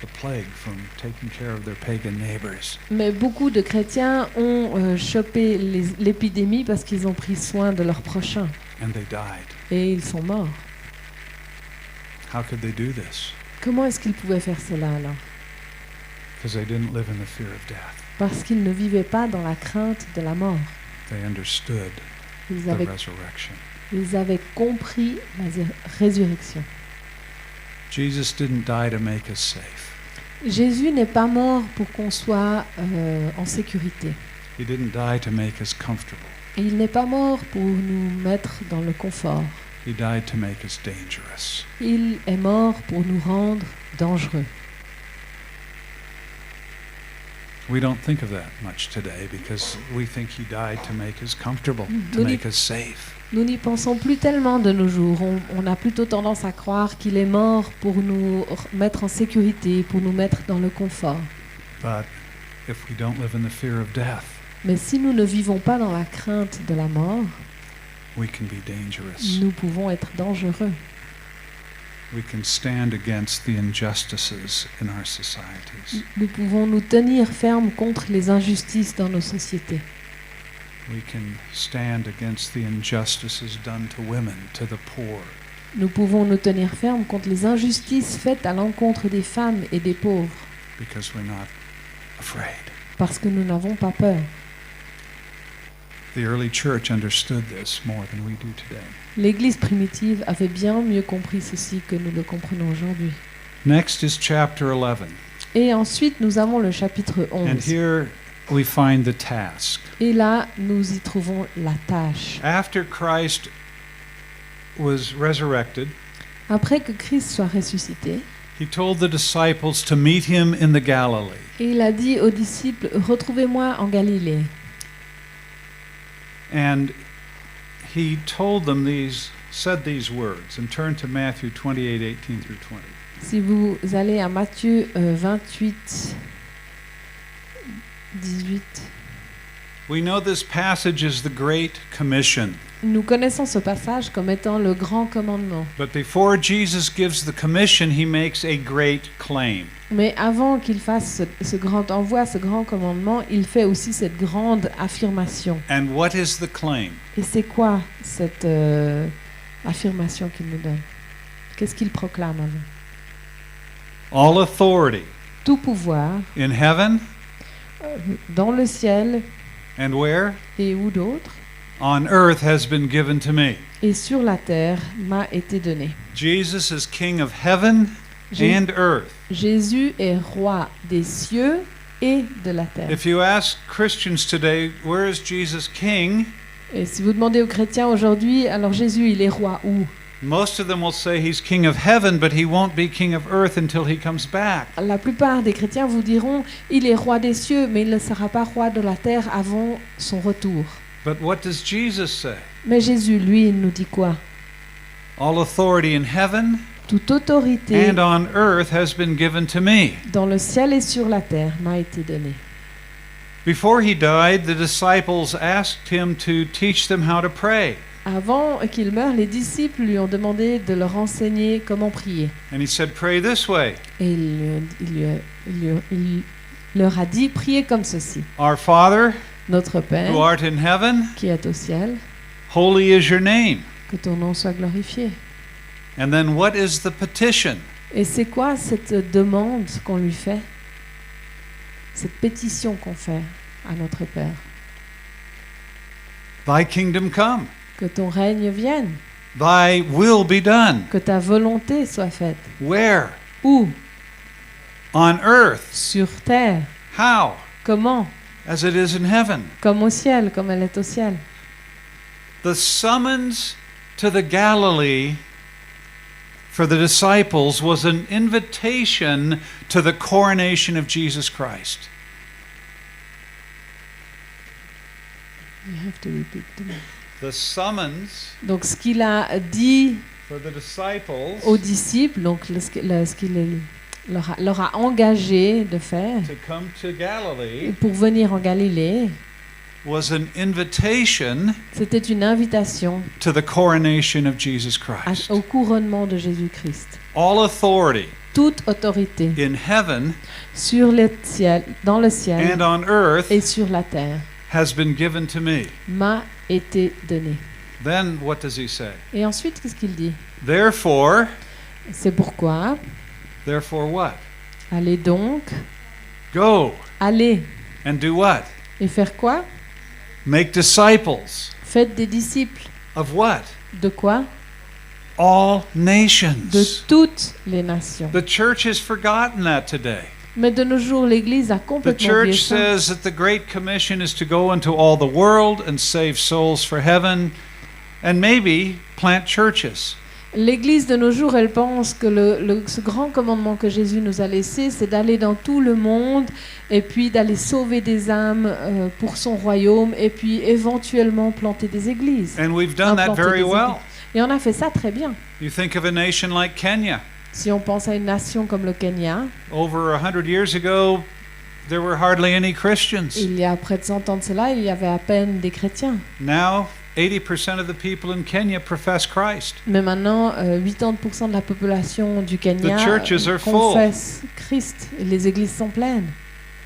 the plague from taking care of their pagan neighbors. Mais beaucoup de chrétiens ont chopé l'épidémie parce qu'ils ont pris soin de leurs prochains. And they died. Et ils sont morts. How could they do this? Comment est-ce qu'ils pouvaient faire cela alors? Because they didn't live in the fear of death. Parce qu'ils ne vivaient pas dans la crainte de la mort. They understood Ils the avaient, resurrection. ils avaient compris la résurrection. Jesus didn't die to make us safe. Jésus n'est pas mort pour qu'on soit en sécurité. He didn't die to make us comfortable. Et il n'est pas mort pour nous mettre dans le confort. He died to make us dangerous. Il est mort pour nous rendre dangereux. We don't think of that much today because we think he died to make us comfortable, to Nous n'y- make us safe. Nous n'y pensons plus tellement de nos jours. On a plutôt tendance à croire qu'il est mort pour nous mettre en sécurité, pour nous mettre dans le confort. But if we don't live in the fear of death, Mais si nous ne vivons pas dans la crainte de la mort, we can be dangerous. nous pouvons être dangereux. We can stand against the injustices in our societies. Nous pouvons nous tenir fermes contre les injustices dans nos sociétés. We can stand against the injustices done to women, to the poor. Nous pouvons nous tenir fermes contre les injustices faites à l'encontre des femmes et des pauvres, Because we're not afraid. parce que nous n'avons pas peur. The early church understood this more than we do today. L'Église primitive avait bien mieux compris ceci que nous le comprenons aujourd'hui. Next is chapter 11. Et ensuite, nous avons le chapitre And 11. here we find the task. Et là, nous y trouvons la tâche. After Christ was resurrected, Après que Christ soit ressuscité, he told the disciples to meet him in the Galilee. et il a dit aux disciples, « Retrouvez-moi en Galilée. » And he told them said these words, and turn to Matthew 28:18 through 20. Si vous allez à Matthieu 28, 18, We know this passage is the Great Commission. nous connaissons ce passage comme étant le grand commandement. But before Jesus gives the commission, he makes a great claim. Mais avant qu'il fasse ce grand envoi, ce grand commandement, il fait aussi cette grande affirmation. And what is the claim? Et c'est quoi cette affirmation qu'il nous donne? Qu'est-ce qu'il proclame avant? All authority Tout pouvoir, in heaven dans le ciel and where? et où d'autre, On earth has been given to me. et sur la terre m'a été donné. Jesus is King of heaven Jé- and earth. Jésus est roi des cieux et de la terre. If you ask Christians today, where is Jesus king? Et si vous demandez aux chrétiens aujourd'hui, alors Jésus, il est roi où? Most of them will say he's king of heaven, but he won't be king of earth until he comes back. La plupart des chrétiens vous diront, il est roi des cieux, mais il ne sera pas roi de la terre avant son retour. But what does Jesus say? Mais Jésus, lui, il nous dit quoi? All authority in heaven Toute autorité and on earth has been given to me. dans le ciel et sur la terre m'a été donnée. Before he died, the disciples asked him to teach them how to pray. Avant qu'il meure, les disciples lui ont demandé de leur enseigner comment prier. And he said, pray this way. Et il leur a dit, priez comme ceci. Our Father, Notre who Père, art in heaven, qui est au ciel, holy is your name. que ton nom soit glorifié. And then what is the petition? Et c'est quoi cette demande qu'on lui fait? Cette pétition qu'on fait à notre Père? Thy kingdom come. Que ton règne vienne, Thy will be done. que ta volonté soit faite. Where? Où? On earth. Sur terre. How? Comment? As it is in heaven. Comme au ciel, comme elle est au ciel. The summons to the Galilee for the disciples was an invitation to the coronation of Jesus Christ. You have to repeat the name. the summons Donc ce qu'il a dit for the disciples aux disciples, donc ce qu'il leur a engagé de faire to come to Galilee pour venir en Galilée, was an invitation c'était une invitation to the coronation of Jesus Christ. au couronnement de Jésus-Christ. All authority Toute autorité in heaven sur le ciel, dans le ciel and on earth et sur la terre has been given to me. m'a été donnée. Then what does he say? Et ensuite, qu'est-ce qu'il dit? Therefore C'est pourquoi, what? allez donc, Go allez and do what? et faire quoi? Make disciples Faites des disciples. of what? De quoi? All De nations. toutes les nations. The church has forgotten that today. Mais de nos jours, l'Église a The complètement oublié church ça. says that the Great Commission is to go into all the world and save souls for heaven and maybe plant churches. L'Église de nos jours, elle pense que ce grand commandement que Jésus nous a laissé, c'est d'aller dans tout le monde et puis d'aller sauver des âmes pour son royaume et puis éventuellement planter des églises. And we've done that Implanter very des well. églises. Et on a fait ça très bien. You think of a nation like Kenya. Si on pense à une nation comme le Kenya, Over 100 years ago, there were hardly any Christians. il y a près de 100 ans de cela, il y avait à peine des chrétiens. Now, 80% of the people in Kenya profess Christ. Mais maintenant, 80% de la population du Kenya The churches are full. confesse Christ. Et les églises sont pleines.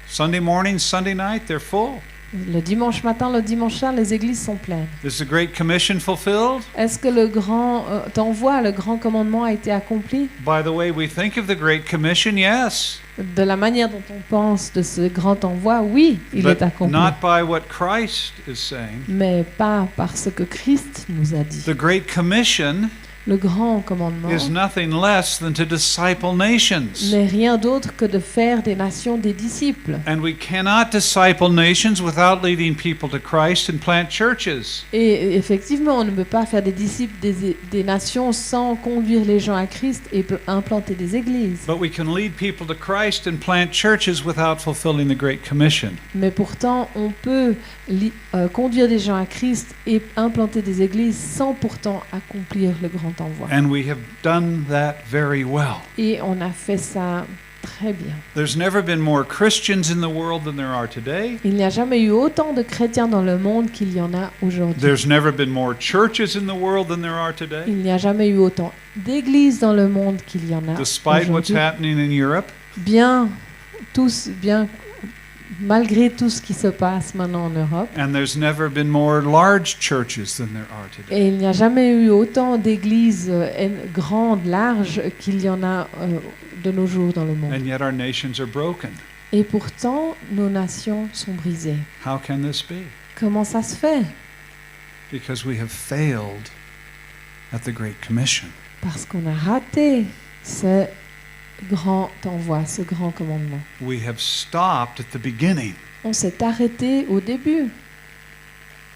Sunday morning, Sunday night, they're full. Le dimanche matin, le dimanche soir, les églises sont pleines. Is the Great Commission fulfilled? Est-ce que le grand t'envoi, le grand commandement a été accompli? By the way we think of the Great Commission, yes. De la manière dont on pense de ce grand envoi, oui, il est But accompli. not by what Christ is saying. Mais pas parce que Christ nous a dit. The Great Commission Le grand commandement is nothing less than to disciple nations. n'est rien d'autre que de faire des nations des disciples. And we cannot disciple nations without leading people to Christ and plant churches. Et effectivement, on ne peut pas faire des disciples des nations sans conduire les gens à Christ et implanter des églises. But we can lead people to Christ and plant churches without fulfilling the Great Commission. Mais pourtant, on peut conduire des gens à Christ et implanter des églises sans pourtant accomplir le grand envoi. And we have done that very well. Et on a fait ça très bien. There's never been more Christians in the world than there are today. Il n'y a jamais eu autant de chrétiens dans le monde qu'il y en a aujourd'hui. There's never been more churches in the world than there are today. Il n'y a jamais eu autant d'églises dans le monde qu'il y en a Despite what's aujourd'hui. happening in Europe, Malgré tout ce qui se passe maintenant en Europe. and there's never been more large churches than there are today. Et il n'y a jamais eu autant d'églises grandes, larges, qu'il y en a de nos jours dans le monde. And yet our nations are broken. Et pourtant, nos nations sont brisées. How can this be? Comment ça se fait? Because we have failed at the Great Commission. Parce qu'on a raté ce grand envoi, ce grand commandement. We have stopped at the beginning On s'est arrêté au début.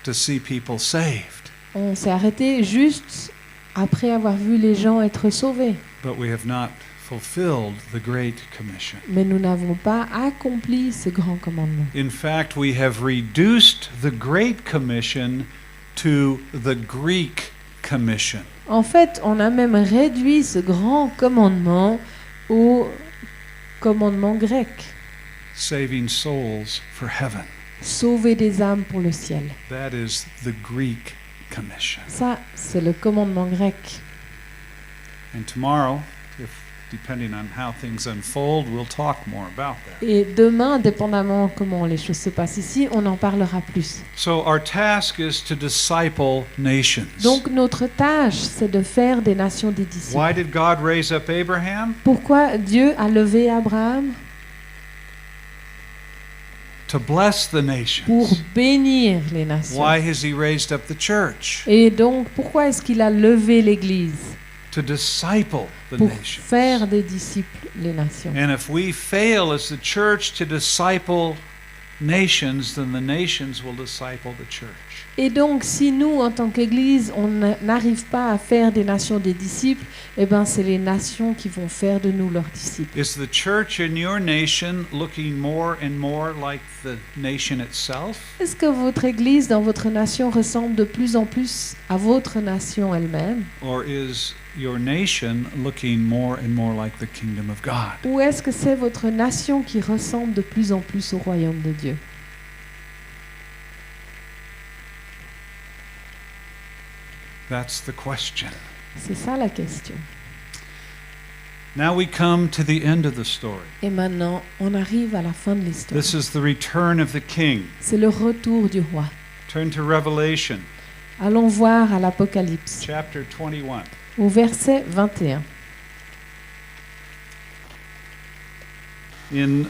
to see people saved, On s'est arrêté juste après avoir vu les gens être sauvés. but we have not fulfilled the Great Commission. Mais nous n'avons pas accompli ce grand commandement. In fact, we have reduced the Great Commission to the Greek Commission. En fait, on a même réduit ce grand commandement au commandement grec. Saving souls for heaven. Sauver des âmes pour le ciel. That is the Greek Commission. Ça, c'est le commandement grec. And tomorrow, depending on how things unfold, we'll talk more about that. Et demain, dépendamment comment les choses se passent ici, on en parlera plus. So our task is to disciple nations. Donc notre tâche, c'est de faire des nations des disciples. Why did God raise up Abraham? Pourquoi Dieu a levé Abraham? To bless the Pour nations. bénir les nations. Why has he raised up the church? Et donc, pourquoi est-ce qu'il a levé l'Église? To disciple the Pour nations. faire des disciples les nations. And if we fail as the church to disciple nations, then the nations will disciple the church. Et donc, si nous, en tant qu'Église, on n'arrive pas à faire des nations des disciples, eh ben, c'est les nations qui vont faire de nous leurs disciples. Is the church in your nation looking more and more like the nation itself? Est-ce que votre Église dans votre nation ressemble de plus en plus à votre nation elle-même? Or is your nation looking more and more like the kingdom of God? Ou est-ce que c'est votre nation qui ressemble de plus en plus au royaume de Dieu? That's the question. C'est ça la question. Now we come to the end of the story. Et maintenant, on arrive à la fin de l'histoire. This is the return of the king. C'est le retour du roi. Turn to Revelation, Allons voir à l'Apocalypse, chapter 21. au verset 21. In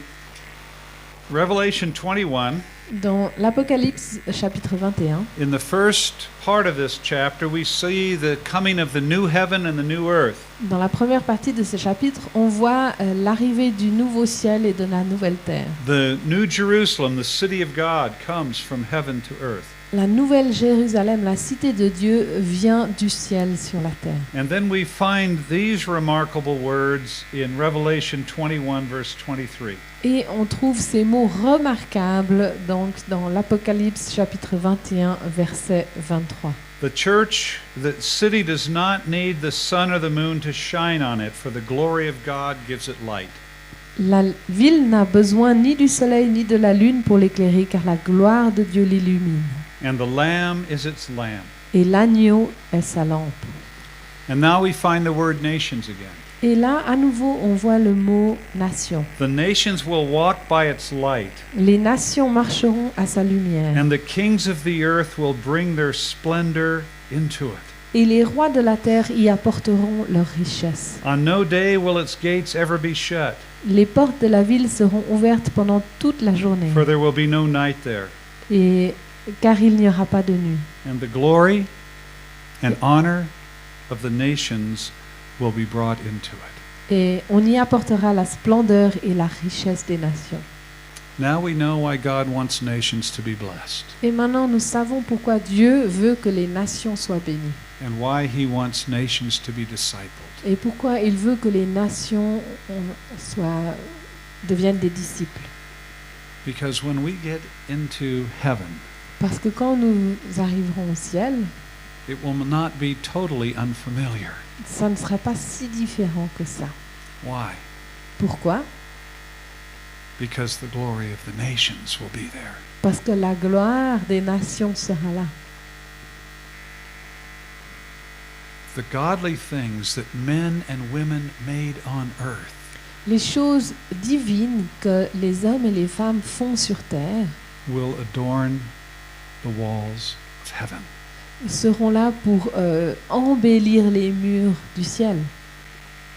Revelation 21, Dans l'Apocalypse chapitre 21, in the first part of this chapter, we see the coming of the new heaven and the new earth. dans la première partie de ce chapitre, on voit l'arrivée du nouveau ciel et de la nouvelle terre. The New Jerusalem, the city of God, comes from heaven to earth. La nouvelle Jérusalem, la cité de Dieu, vient du ciel sur la terre. And then we find these remarkable words in Revelation 21, verse 23. Et on trouve ces mots remarquables donc, dans l'Apocalypse chapitre 21, verset 23. The church, the city does not need the sun or the moon to shine on it, for the glory of God gives it light. La ville n'a besoin ni du soleil ni de la lune pour l'éclairer, car la gloire de Dieu l'illumine. And the Lamb is its lamp. Et l'agneau est sa lampe. And now we find the word nations again. Et là, à nouveau, on voit le mot nation. The nations will walk by its light, Les nations marcheront à sa lumière. and the kings of the earth will bring their splendor into it. Et les rois de la terre y apporteront leur richesse. On no day will its gates ever be shut, Les portes de la ville seront ouvertes pendant toute la journée. for there will be no night there. Et car il n'y aura pas de nuit. And the glory and honor of the nations will be brought into it. Et on y apportera la splendeur et la richesse des nations. Now we know why God wants nations to be blessed, Et maintenant, nous savons pourquoi Dieu veut que les nations soient bénies. and why He wants nations to be discipled. Et pourquoi il veut que les nations deviennent des disciples. Because when we get into heaven, Parce que quand nous arriverons au ciel, it will not be totally unfamiliar. ça ne sera pas si différent que ça. Why? Pourquoi? Because the glory of the nations will be there. Parce que la gloire des nations sera là. The godly things that men and women made on earth Les choses divines que les hommes et les femmes font sur terre will adorn the walls of heaven. seront là pour embellir les murs du ciel.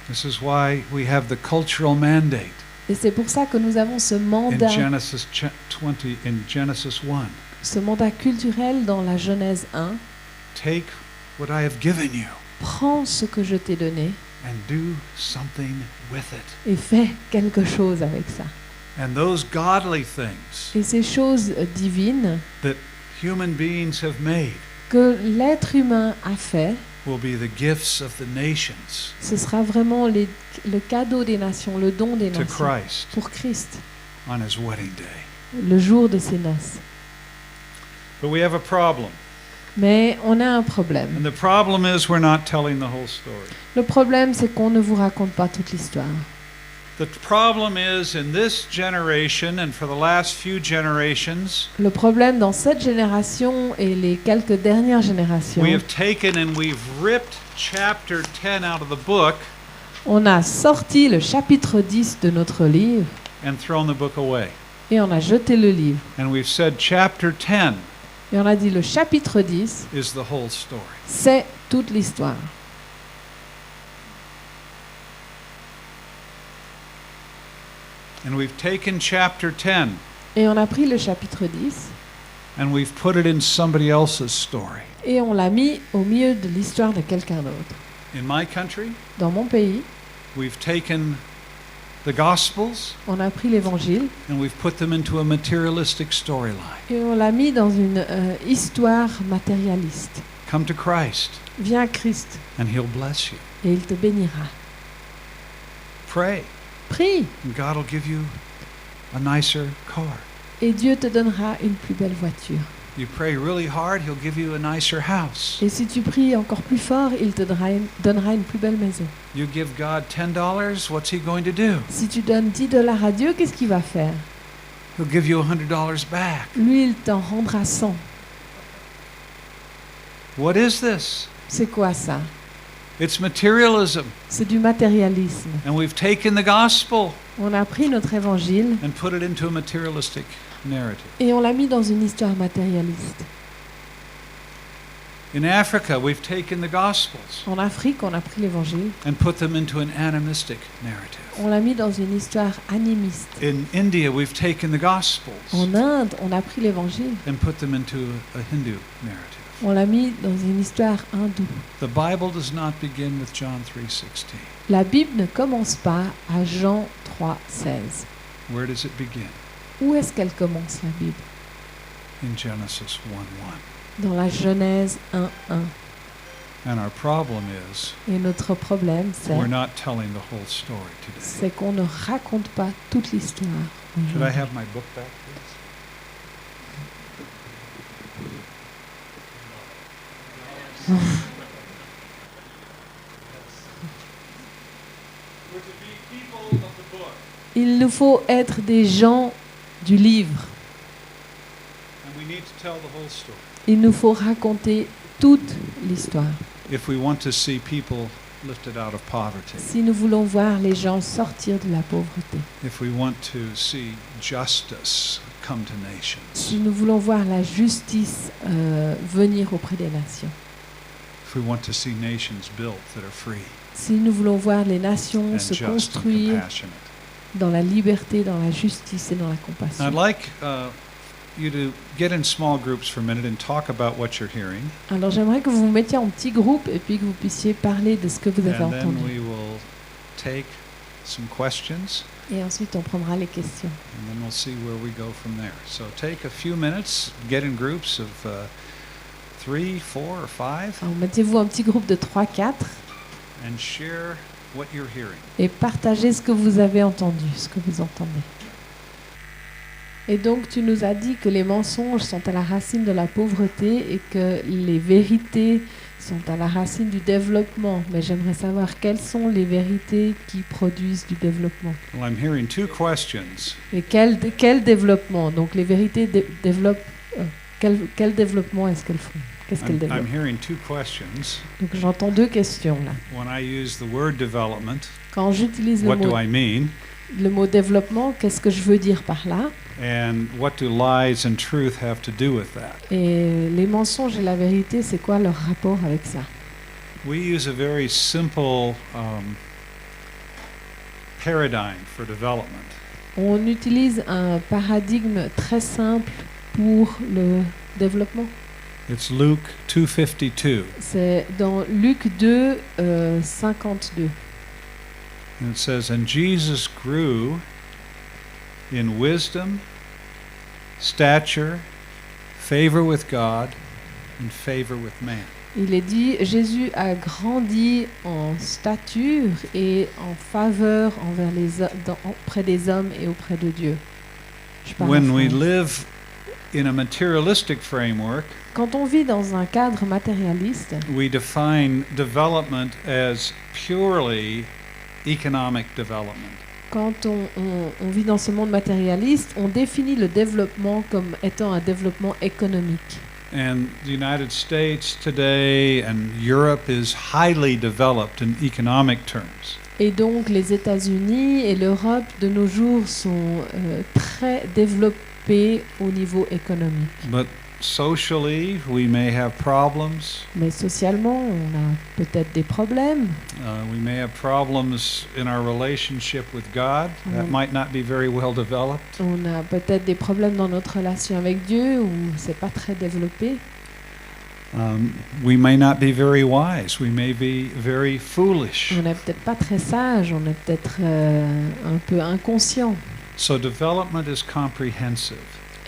This is why we have the cultural mandate Et c'est pour ça que nous avons ce in mandat, Genesis 20 in Genesis 1. ce mandat culturel dans la Genèse 1. Take what I have given you Prends ce que je t'ai donné and do something with it. et fais quelque chose avec ça. And those godly things Et ces choses divines that human beings have made que l'être humain a fait, will be the gifts of the nations ce sera vraiment le cadeau des nations, le don des to nations Christ pour Christ, on his wedding day. le jour de ses noces. But we have a problem. Mais on a un problème. And the problem is we're not telling the whole story. Le problème, c'est qu'on ne vous raconte pas toute l'histoire. The problem is in this generation and for the last few generations, Le problème dans cette génération et les quelques dernières générations, we have taken and we've ripped chapter 10 out of the book on a sorti le chapitre 10 de notre livre and thrown the book away. et on a jeté le livre. And we've said chapter 10 Et on a dit le chapitre 10, is the whole story. c'est toute l'histoire. And we've taken chapter 10 Et on a pris le chapitre 10 and we've put it in somebody else's story. et on l'a mis au milieu de l'histoire de quelqu'un d'autre. In my country, Dans mon pays, we've taken the Gospels On a pris l'évangile and we've put them into a materialistic storyline. et on l'a mis dans une histoire matérialiste. Come to Christ Viens à Christ and He'll bless you. et il te bénira. Pray Prie and God will give you a nicer car. et Dieu te donnera une plus belle voiture. You pray really hard, He'll give you a nicer house. Et si tu pries encore plus fort, il te donnera une plus belle maison. You give God $10, what's He going to do? Si tu donnes $10 à Dieu, qu'est-ce qu'il va faire? He'll give you $100 back. Lui, il t'en rendra 100. What is this? C'est quoi ça? It's materialism. C'est du matérialisme. And we've taken the gospel On a pris notre évangile and put it into a materialistic narrative. et on l'a mis dans une histoire matérialiste. In Africa, we've taken the gospels En Afrique, on a pris l'évangile, and put them into an animistic narrative. on l'a mis dans une histoire animiste. In India, we've taken the gospels En Inde, on a pris l'évangile, and put them into a Hindu narrative. on l'a mis dans une histoire hindoue. The Bible does not begin with John 3:16. La Bible ne commence pas à Jean 3,16. Where does it begin? Où est-ce qu'elle commence, la Bible? In Genesis 1:1. Dans la Genèse 1,1. And our problem is Et notre problème, we're not telling the whole story today. c'est qu'on ne raconte pas toute l'histoire. Should I aujourd'hui. have my book back, please? We're to be people of the book, Il nous faut être des gens du livre. and we need to tell the whole story Il nous faut raconter toute l'histoire. if we want to see people lifted out of poverty, Si nous voulons voir les gens sortir de la pauvreté, if we want to see justice come to nations, si nous voulons voir la justice venir auprès des nations, if we want to see nations built that are free si nous voulons voir les nations and se just and construire compassionate. dans la liberté, dans la justice et dans la compassion. I'd like you to get in small groups for a minute and talk about what you're hearing, Alors j'aimerais que vous vous mettiez en petits groupes et puis que vous puissiez parler de ce que vous avez and then entendu. we will take some questions, Et ensuite on prendra les questions. and then we'll see where we go from there. So take a few minutes, get in groups of 3, 4, or 5, Alors mettez-vous en petits groupes de 3-4 and share what you're hearing. et partagez ce que vous avez entendu, ce que vous entendez. Et donc tu nous as dit que les mensonges sont à la racine de la pauvreté et que les vérités sont à la racine du développement. Mais j'aimerais savoir quelles sont les vérités qui produisent du développement. Well, I'm hearing two questions. Et quel développement? Donc les vérités développent... quel développement est-ce qu'elles font? Qu'est-ce qu'elles I'm développent? hearing two questions. Donc j'entends deux questions là. When I use the word development, Quand j'utilise what do I mean? le mot développement, qu'est-ce que je veux dire par là? And what do lies and truth have to do with that? Et les mensonges et la vérité, c'est quoi leur rapport avec ça? We use a very simple paradigm for development. On utilise un paradigme très simple pour le développement. It's Luke 2:52, C'est dans Luc 2, 52. and it says, "And Jesus grew in wisdom, stature, favor with God, and favor with man." Il est dit, Jésus a grandi en stature et en faveur envers auprès des hommes et auprès de Dieu. Je When we paraphrase. live in a materialistic framework, Quand on vit dans un cadre matérialiste, we define development as purely economic development. quand on vit dans ce monde matérialiste, on définit le développement comme étant un développement économique. And the United States today and Europe is highly developed in economic terms. Et donc les États-Unis et l'Europe de nos jours sont très développés au niveau économique. But socially, we may have problems. Mais socialement, on a peut-être des problèmes. We may have problems in our relationship with God that Mhm. might not be very well developed. On a peut-être des problèmes dans notre relation avec Dieu où c'est pas très développé. We may not be very wise. We may be very foolish. On n'est peut-être pas très sage, on est peut-être un peu inconscient. So development is comprehensive.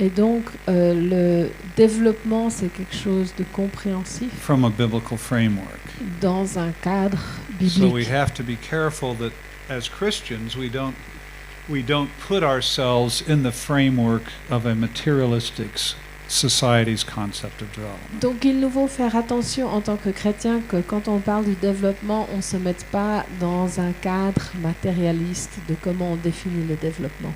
Et donc, le développement, c'est quelque chose de compréhensif From a biblical framework. dans un cadre So we biblique. have to be careful that as Christians we don't put ourselves in the framework of a materialistic society's concept of development. Donc, il nous faut faire attention en tant que chrétiens que quand on parle du développement, on ne se mette pas dans un cadre matérialiste de comment on définit le développement.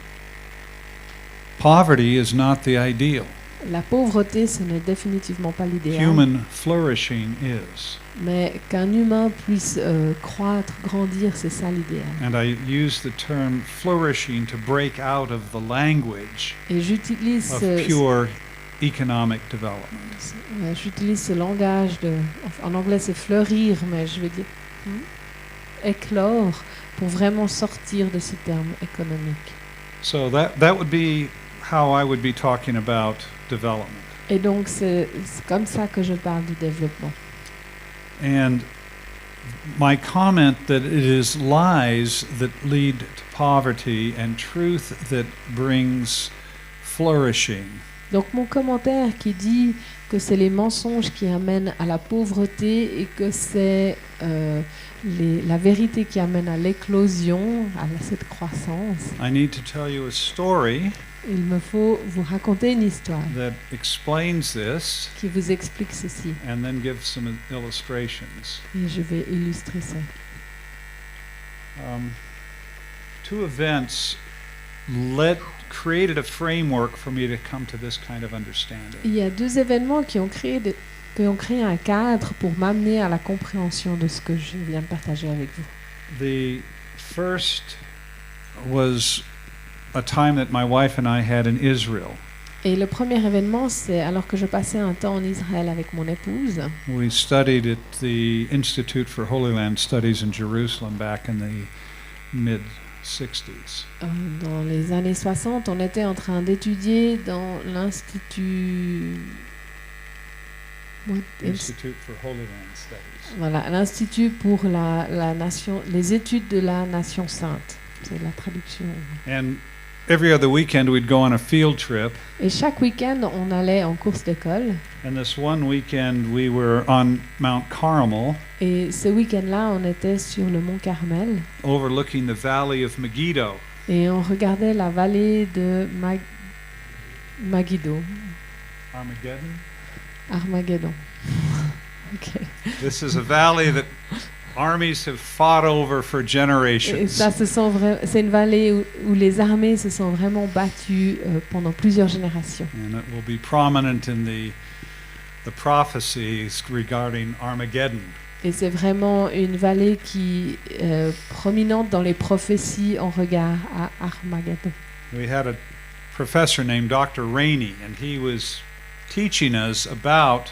Poverty is not the ideal. La pauvreté, ce n'est définitivement pas l'idéal. Human flourishing is. Mais qu'un humain puisse croître, grandir, c'est ça l'idéal. And I use the term flourishing to break out of the language Et j'utilise of ce, pure economic development. j'utilise ce langage en anglais c'est fleurir, mais je vais dire éclore pour vraiment sortir de ce terme économique. So that would be how I would be talking about development. Et donc c'est comme ça que je parle du développement. And my comment that it is lies that lead to poverty and truth that brings flourishing. Donc mon commentaire qui dit que c'est les mensonges qui amènent à la pauvreté et que c'est la vérité qui amène à l'éclosion, à cette croissance. I need to tell you a story Il me faut vous raconter une histoire that explains this qui vous explique ceci. and then give some illustrations. Et je vais illustrer ça. Two events created a framework for me to come to this kind of understanding. Il y a deux événements qui ont créé un cadre pour m'amener à la compréhension de ce que je viens de partager avec vous. The first was a time that my wife and I had in Israel. Et le premier événement, c'est alors que je passais un temps en Israël avec mon épouse. We studied at the Institute for Holy Land Studies in Jerusalem back in the mid-60s. Dans les années 60, on était en train d'étudier dans l'Institut... Institute for Holy Land Studies. Voilà, l'Institut pour la nation, les études de la Nation Sainte. C'est la traduction. And every other weekend we'd go on a field trip. Et chaque week-end, on allait en course d'école. And this one weekend we were on Mount Carmel, Et ce week-end-là, on était sur le mont Carmel. overlooking the valley of Megiddo. Et on regardait la vallée de Megiddo. Armageddon. Ok. This is a valley that armies have fought over for Et generations. ça, c'est une vallée où les armées se sont vraiment battues pendant plusieurs générations. And it will be prominent in the prophecies regarding Armageddon. Et c'est vraiment une vallée qui est prominente dans les prophéties en regard à Armageddon. We had a professor named Dr. Rainey, and he was teaching us about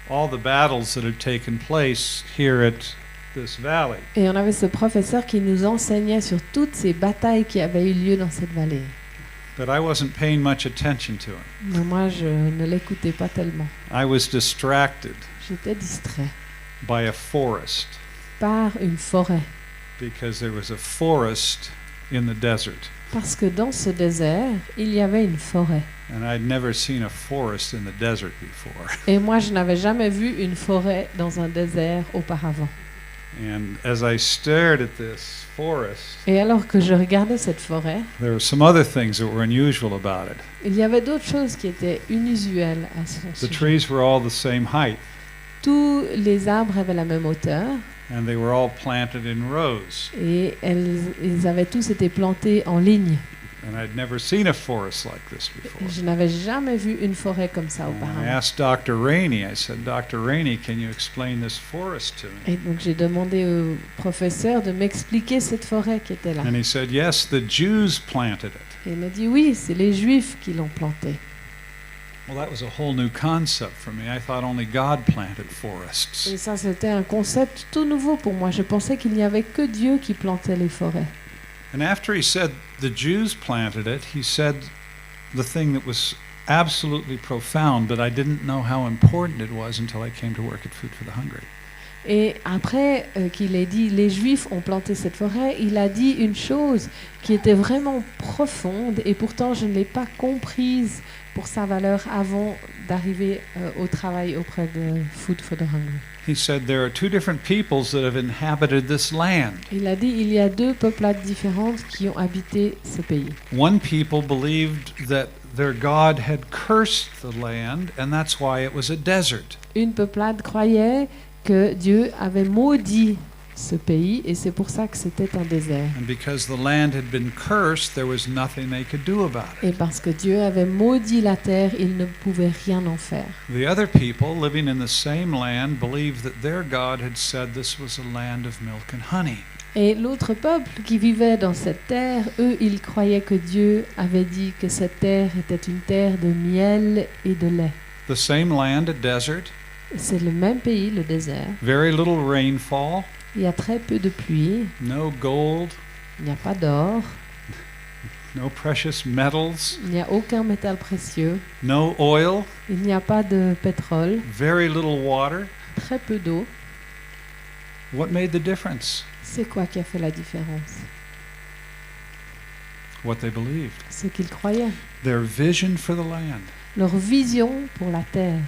all the battles that had taken place here at this valley. Et on avait ce professeur qui nous enseignait sur toutes ces batailles qui avaient eu lieu dans cette vallée. But I wasn't paying much attention to him. Mais moi, je ne l'écoutais pas tellement. I was distracted J'étais distrait by a forest par une forêt. because there was a forest in the desert. Parce que dans ce désert, il y avait une forêt. And I'd never seen a forest in the desert before. Et moi, je n'avais jamais vu une forêt dans un désert auparavant. And as I stared at this forest, Et alors que je regardais cette forêt, there were some other things that were unusual about it. il y avait d'autres choses qui étaient inusuelles à son The sujet. trees were all the same height, Tous les arbres avaient la même hauteur and they were all planted in rows. et ils avaient tous été plantés en ligne. And I'd never seen a forest like this before. Je n'avais jamais vu une forêt comme ça And I auparavant. asked Dr. Rainey, I said, Dr. Rainey, can you explain this forest to me? Et donc j'ai demandé au professeur de m'expliquer cette forêt qui était là. And he said, yes, the Jews planted it. Et il m'a dit oui, c'est les Juifs qui l'ont plantée. Well, that was a whole new concept for me. I thought only God planted forests. Et ça, c'était un concept tout nouveau pour moi. Je pensais qu'il n'y avait que Dieu qui plantait les forêts. And after he said the Jews planted it, he said the thing that was absolutely profound, but I didn't know how important it was until I came to work at Food for the Hungry. Et après qu'il ait dit les Juifs ont planté cette forêt, il a dit une chose qui était vraiment profonde et pourtant je ne l'ai pas comprise pour sa valeur avant d'arriver au travail auprès de Food for the Hungry. He said there are two different peoples that have inhabited this land. Il a dit il y a deux peuplades différentes qui ont habité ce pays. One people believed that their God had cursed the land, and that's why it was a desert. Une peuplade croyait que Dieu avait maudit ce pays et c'est pour ça que c'était un désert. And because the land had been cursed, there was nothing they could do about it. Et parce que Dieu avait maudit la terre, il ne pouvait rien en faire. The other people living in the same land believed that their God had said this was a land of milk and honey. Et l'autre peuple qui vivait dans cette terre, eux, ils croyaient que Dieu avait dit que cette terre était une terre de miel et de lait. The same land, a desert, C'est le même pays, le désert. very little rainfall, Il y a très peu de pluie, no gold, il n'y a pas d'or, no precious metals, il n'y a aucun métal précieux, no oil, il n'y a pas de pétrole, very little water. très peu d'eau. What made the difference? C'est quoi qui a fait la différence? What they believed. Ce qu'ils croyaient, Their vision for the land. leur vision pour la terre.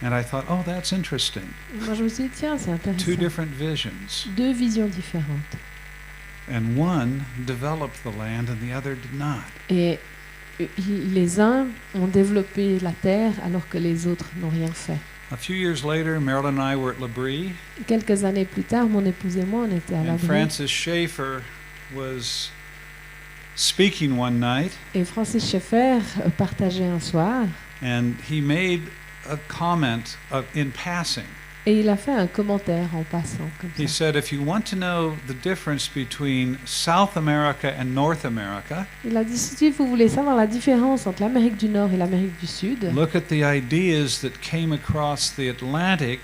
And I thought, oh, that's interesting. Moi, je me suis dit, tiens, c'est Two intéressant. different visions. Deux visions différentes. And one developed the land and the other did not. Et les uns ont développé la terre alors que les autres n'ont rien fait. A few years later, Marilyn and I were at L'Abri, Quelques années plus tard, mon épouse et moi, on était à and l'abri. Francis Schaeffer was speaking one night, Et Francis Schaeffer partageait un soir, and he made a comment in passing. et il a fait un commentaire en passant comme He ça. said, if you want to know the difference between South America and North America, Il a dit, si vous voulez savoir la différence entre l'Amérique du Nord et l'Amérique du Sud, look at the ideas that came across the Atlantic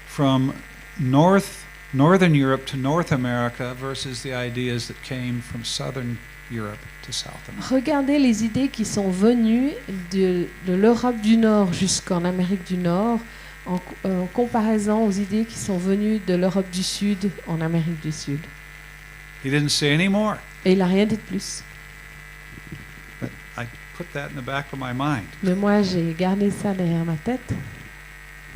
from Northern Europe to North America versus the ideas that came from Southern Europe to South America. regardez les idées qui sont venues de l'Europe du Nord jusqu'en Amérique du Nord en comparaison aux idées qui sont venues de l'Europe du Sud en Amérique du Sud. He didn't say any more. Et il n'a rien dit de plus. But I put that in the back of my mind. Mais moi, j'ai gardé ça derrière ma tête.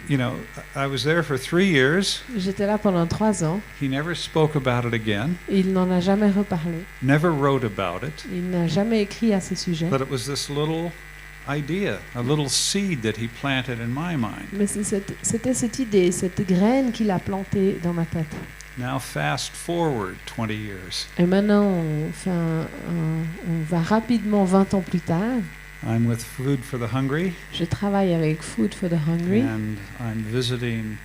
You know, I was there for 3 years. J'étais là pendant 3 ans. He never spoke about it again, Et il n'en a jamais reparlé. never wrote about it. Il n'a jamais écrit à ce sujet. But it was this little idea, a little seed that he planted in my mind. Mais c'était cette idée, cette graine qu'il a plantée dans ma tête. Now fast forward 20 years. Et maintenant, on va rapidement 20 ans plus tard. I'm with Food for the Hungry, Je travaille avec Food for the Hungry. and I'm visiting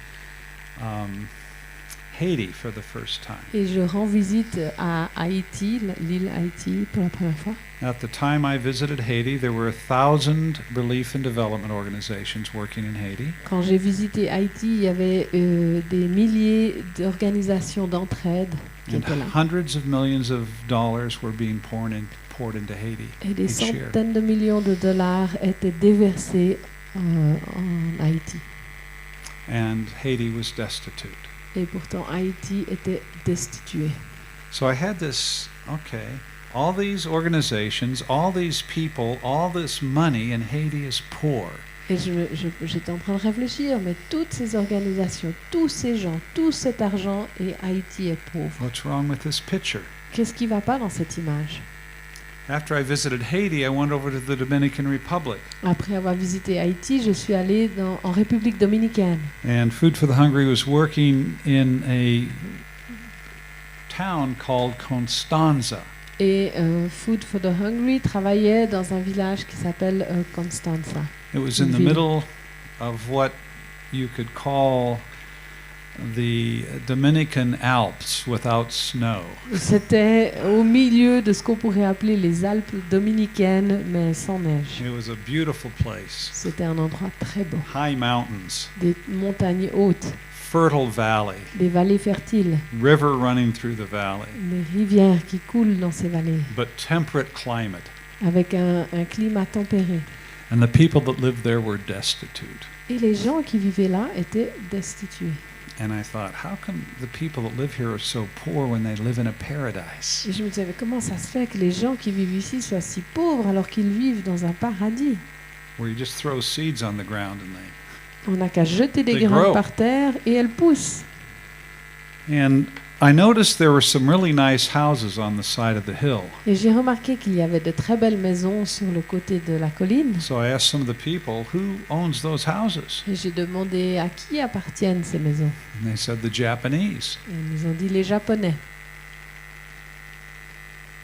Haiti for the first time. Et je rends visite à Haïti, l'île Haïti, pour la première fois. At the time I visited Haiti, there were 1,000 relief and development organizations working in Haiti. Quand j'ai visité Haïti, il y avait des milliers d'organisations d'entraide qui And étaient là. hundreds of millions of dollars were being poured into Haiti Et des each year. centaines de millions de dollars étaient déversés en Haïti. And Haiti was destitute. Et pourtant, Haïti était destitué. So I had this, okay, all these organizations, all these people, all this money, and Haiti is poor. Et j'étais en train de réfléchir, mais toutes ces organisations, tous ces gens, tout cet argent, et Haïti est pauvre. What's wrong with this picture? Qu'est-ce qui ne va pas dans cette image? After I visited Haiti, I went over to the Dominican Republic. Après avoir visité Haïti, je suis allée en République dominicaine. And Food for the Hungry was working in a town called Constanza. Et Food for the Hungry travaillait dans un village qui s'appelle Constanza. It was in the Ville. middle of what you could call the Dominican Alps without snow. C'était au milieu de ce qu'on pourrait appeler les Alpes dominicaines, mais sans neige. It was a beautiful place. C'était un endroit très beau. High mountains, Des montagnes hautes, fertile valley, des vallées fertiles, river running through the valley, des rivières qui coulent dans ces vallées, but temperate climate. avec un climat tempéré. And the people that lived there were destitute. Et les gens qui vivaient là étaient destitués. And I thought, how come the people that live here are so poor when they live in a paradise? Et je me disais, mais comment ça se fait que les gens qui vivent ici soient si pauvres alors qu'ils vivent dans un paradis? Where you just throw seeds on the ground and On n'a qu'à jeter des They graines grow. par terre et elles poussent. And I noticed there were some really nice houses on the side of the hill. Et j'ai remarqué qu'il y avait de très belles maisons sur le côté de la colline. So I asked some of the people, who owns those houses? Et j'ai demandé à qui appartiennent ces maisons. And they said the Japanese. Et ils nous ont dit les Japonais.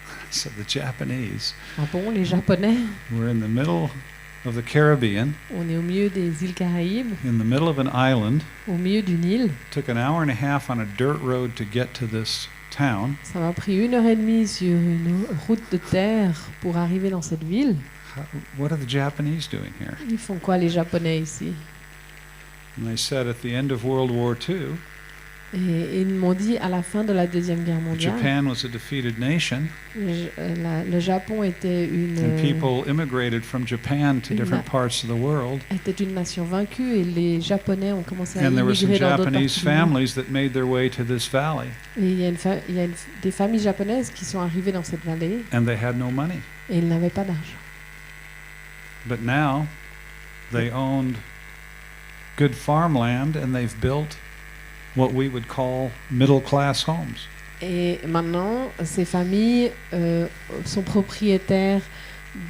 I said the Japanese Ah bon, les Japonais? were in the middle of the Caribbean, On est au milieu des îles Caraïbes, in the middle of an island, au milieu d'une île. took an hour and a half on a dirt road to get to this town. Ça m'a pris 1h30 sur une route de terre pour arriver dans cette ville. What are the Japanese doing here? Ils font quoi les Japonais ici? And they said at the end of World War II, Et ils m'ont dit à la fin de la Deuxième Guerre mondiale, Japan was a defeated nation, le Japon était and people immigrated from Japan to different parts of the world. était une nation vaincue et les Japonais ont commencé à And there were some immigrer dans d'autres Japanese parties du monde. families that made their way to this valley, Et il y a, des familles japonaises qui sont arrivées dans cette vallée and they had no money. et ils n'avaient pas d'argent. But now they owned good farmland, and they've built what we would call middle-class homes. Et maintenant, ces familles sont propriétaires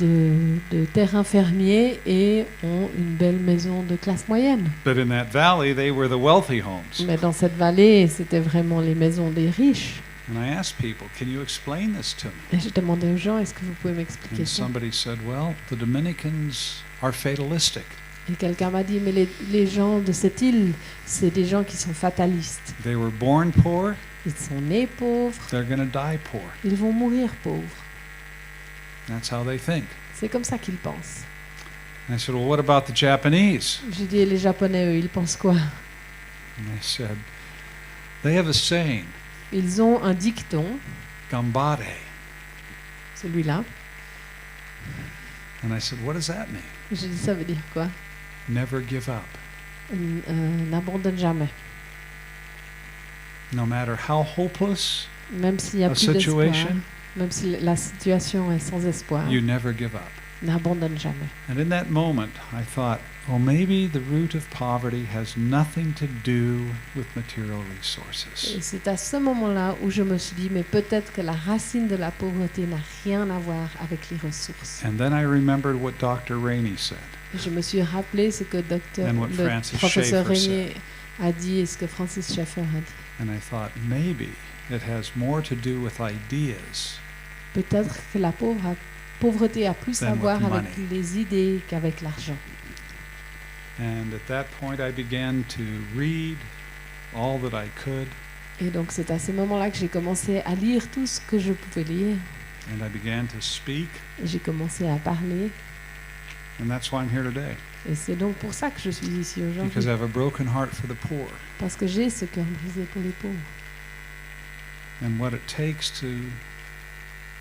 de terrains fermiers et ont une belle maison de classe moyenne. But in that valley, they were the wealthy homes. Mais dans cette vallée, c'était vraiment les maisons des riches. And I asked people, can you explain this to me? Et j'ai demandé aux gens, est-ce que vous pouvez m'expliquer And ça? somebody said, well, the Dominicans are fatalistic. Et quelqu'un m'a dit, mais les gens de cette île, c'est des gens qui sont fatalistes. They were born poor, Ils sont nés pauvres, they're going to die poor. ils vont mourir pauvres. That's how they think. C'est comme ça qu'ils pensent. And I said, well, what about the Japanese? J'ai dit, et les Japonais, eux, ils pensent quoi? And they said, they have a saying, Ils ont un dicton, gambare. celui-là. And I said, what does that mean? J'ai dit, ça veut dire quoi? Never give up. N'abandonne jamais. No matter how hopeless Même s'il n'y a a plus d'espoir, situation, même si la situation est sans espoir, you never give up. n'abandonne jamais. And in that moment, I thought, well, maybe the root of poverty has nothing to do with material resources. Et c'est à ce moment-là où je me suis dit, mais peut-être que la racine de la pauvreté n'a rien à voir avec les ressources. And then I remembered what Dr. Rainey said. Et je me suis rappelé ce que And what le Francis professeur Schaeffer Régnier a dit et ce que Francis Schaeffer a dit. And I thought, maybe it has more to do with ideas Peut-être que la pauvreté a plus à Than with voir avec money. les idées qu'avec l'argent. And at that point, I began to read all that I could, Et donc c'est à ce moment-là que j'ai commencé à lire tout ce que je pouvais lire. and I began to speak, Et j'ai commencé à parler. and that's why I'm here today, Et c'est donc pour ça que je suis ici because aujourd'hui. I have a broken heart for the poor. Parce que j'ai ce cœur brisé pour les pauvres. And what it takes to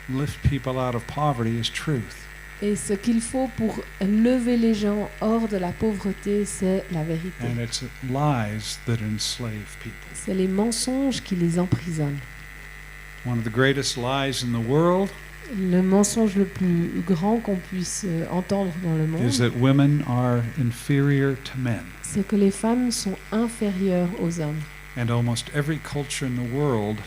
lift people out of poverty is truth. Et ce qu'il faut pour lever les gens hors de la pauvreté, c'est la vérité. And it's lies that enslave people. C'est les mensonges qui les emprisonnent. One of the greatest lies in the world Le mensonge le plus grand qu'on puisse entendre dans le monde, is that women are inferior to men. c'est que les femmes sont inférieures aux hommes. And almost every culture in the world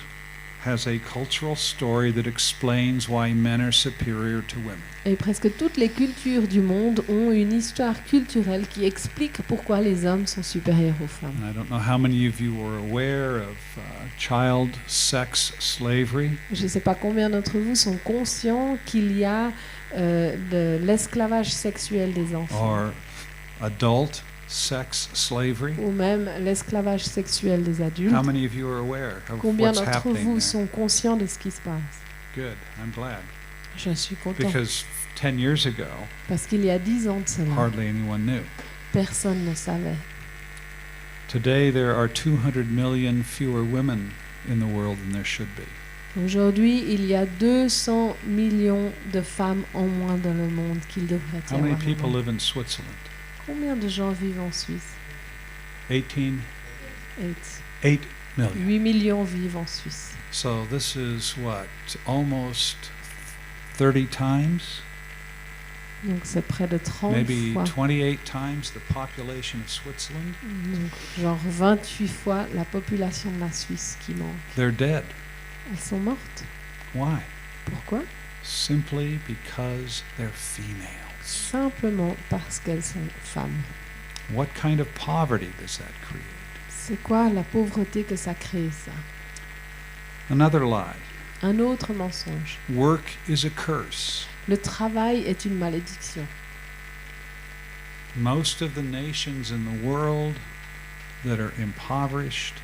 has a cultural story that explains why men are superior to women. Et presque toutes les cultures du monde ont une histoire culturelle qui explique pourquoi les hommes sont supérieurs aux femmes. And I don't know how many of you are aware of child sex slavery. Je ne sais pas combien d'entre vous sont conscients qu'il y a de l'esclavage sexuel des enfants, Or adult sex slavery. ou même l'esclavage sexuel des adultes. How many of you are aware of Combien what's d'entre happening vous there? sont conscients de ce qui se passe? Good, I'm glad. Je suis content. Because 10 years ago, Parce qu'il y a 10 ans de cela, hardly anyone knew. personne ne savait. Today, there are 200 million fewer women in the world than there should be. Aujourd'hui, il y a 200 millions de femmes en moins dans le monde qu'il devrait y How many avoir. people live in Switzerland? Combien de gens vivent en Suisse? 18, 8. 8 million. 8 millions vivent en Suisse. So this is what, almost 30 times, Donc c'est près de 30 maybe fois. 28 times the population of Switzerland. Donc, genre 28 fois la population de la Suisse qui manque. They're dead. Elles sont mortes. Why? Pourquoi? Simply because they're females. Simplement parce qu'elles sont femmes. What kind of poverty does that create? C'est quoi la pauvreté que ça crée, ça? Another lie. Un autre mensonge. Work is a curse. Le travail est une malédiction. Most of the nations in the world that are impoverished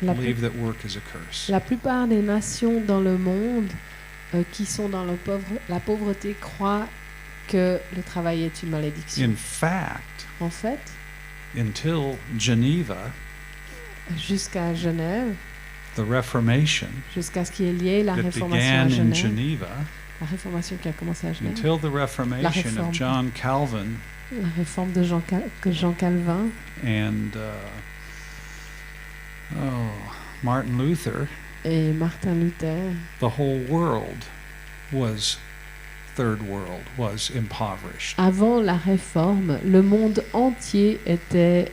La, believe that work is a curse. la plupart des nations dans le monde qui sont dans la pauvreté croient que le travail est une malédiction. In fact, En fait, until Geneva, jusqu'à Genève, the Reformation jusqu'à ce qu'il y ait la that réformation à began in Genève, Geneva, la réformation qui a commencé à Genève, until the Reformation réforme. of John Calvin la réforme de Jean Calvin and Martin Luther, et Martin Luther, the whole world was third world, was impoverished. avant la réforme, le monde entier était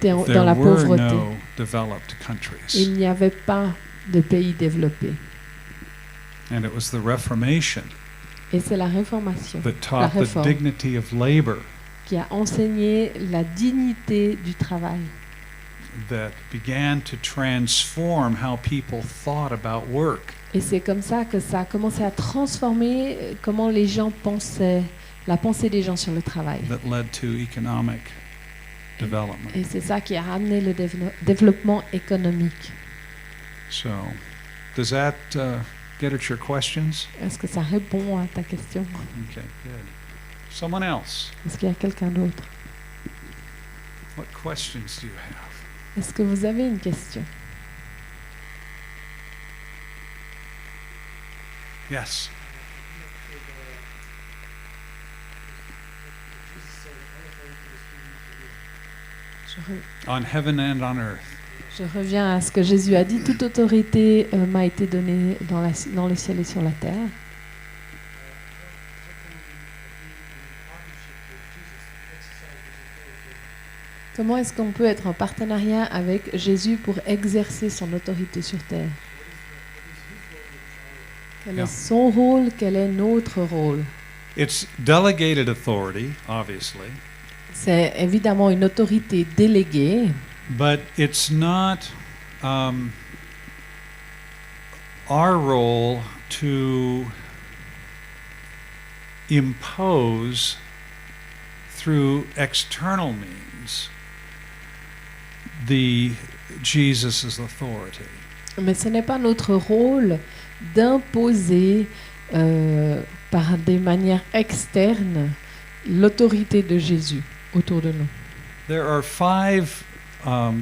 dans There la were pauvreté. no developed countries. Il n'y avait pas de pays développés. And it was the Reformation Et c'est la réformation that taught the réforme. dignity of labor, qui a enseigné la dignité du travail, that began to transform how people thought about work. et c'est comme ça que ça a commencé à transformer comment les gens pensaient, la pensée des gens sur le travail. That led to economic development. Et c'est ça qui a ramené le développement économique. So, does that get at your questions? Est-ce que ça répond à ta question? Okay, good. Someone else, Est-ce qu'il y a quelqu'un d'autre? what questions do you have? Est-ce que vous avez une question? Yes. On heaven and on earth. Je reviens à ce que Jésus a dit, toute autorité m'a été donnée dans le ciel et sur la terre. Comment est-ce qu'on peut être en partenariat avec Jésus pour exercer son autorité sur terre? Quel Yeah. est son rôle? Quel est notre rôle? It's delegated authority, obviously, C'est évidemment une autorité déléguée, but it's not our role to impose through external means Jesus' authority. mais ce n'est pas notre rôle d'imposer par des manières externes l'autorité de Jésus autour de nous. There are 5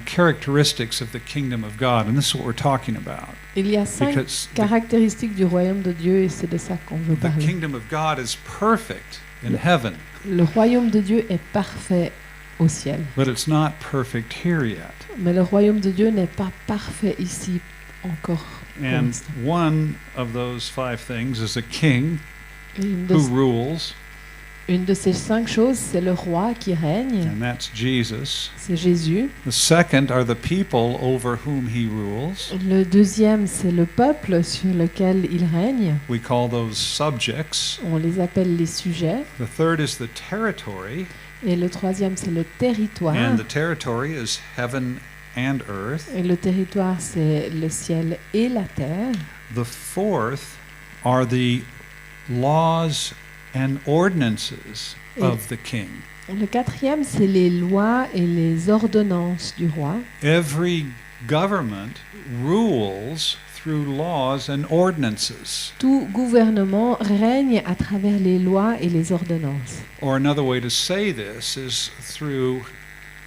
characteristics of the kingdom of God, and this is what we're talking about. Il y a 5 Because caractéristiques du royaume de Dieu et c'est de ça qu'on veut the parler. kingdom of God is perfect in heaven, Le royaume de Dieu est parfait au ciel, but it's not perfect here yet. mais le royaume de Dieu n'est pas parfait ici encore. pour And l'instant. one of those 5 things is a king Et who rules, une de ces 5 choses, c'est le roi qui règne, and that's Jesus. c'est Jésus. The second are the people over whom he rules. Le deuxième, c'est le peuple sur lequel il règne. We call those subjects. On les appelle les sujets. The third is the territory, Et le troisième, c'est le territoire. and the territory is heaven and earth. Et le territoire, c'est le ciel et la terre. The fourth are the laws and ordinances of the king. Le quatrième, c'est les lois et les ordonnances du roi. Every government rules through laws and ordinances. Tout gouvernement règne à travers les lois et les ordonnances. Or another way to say this is through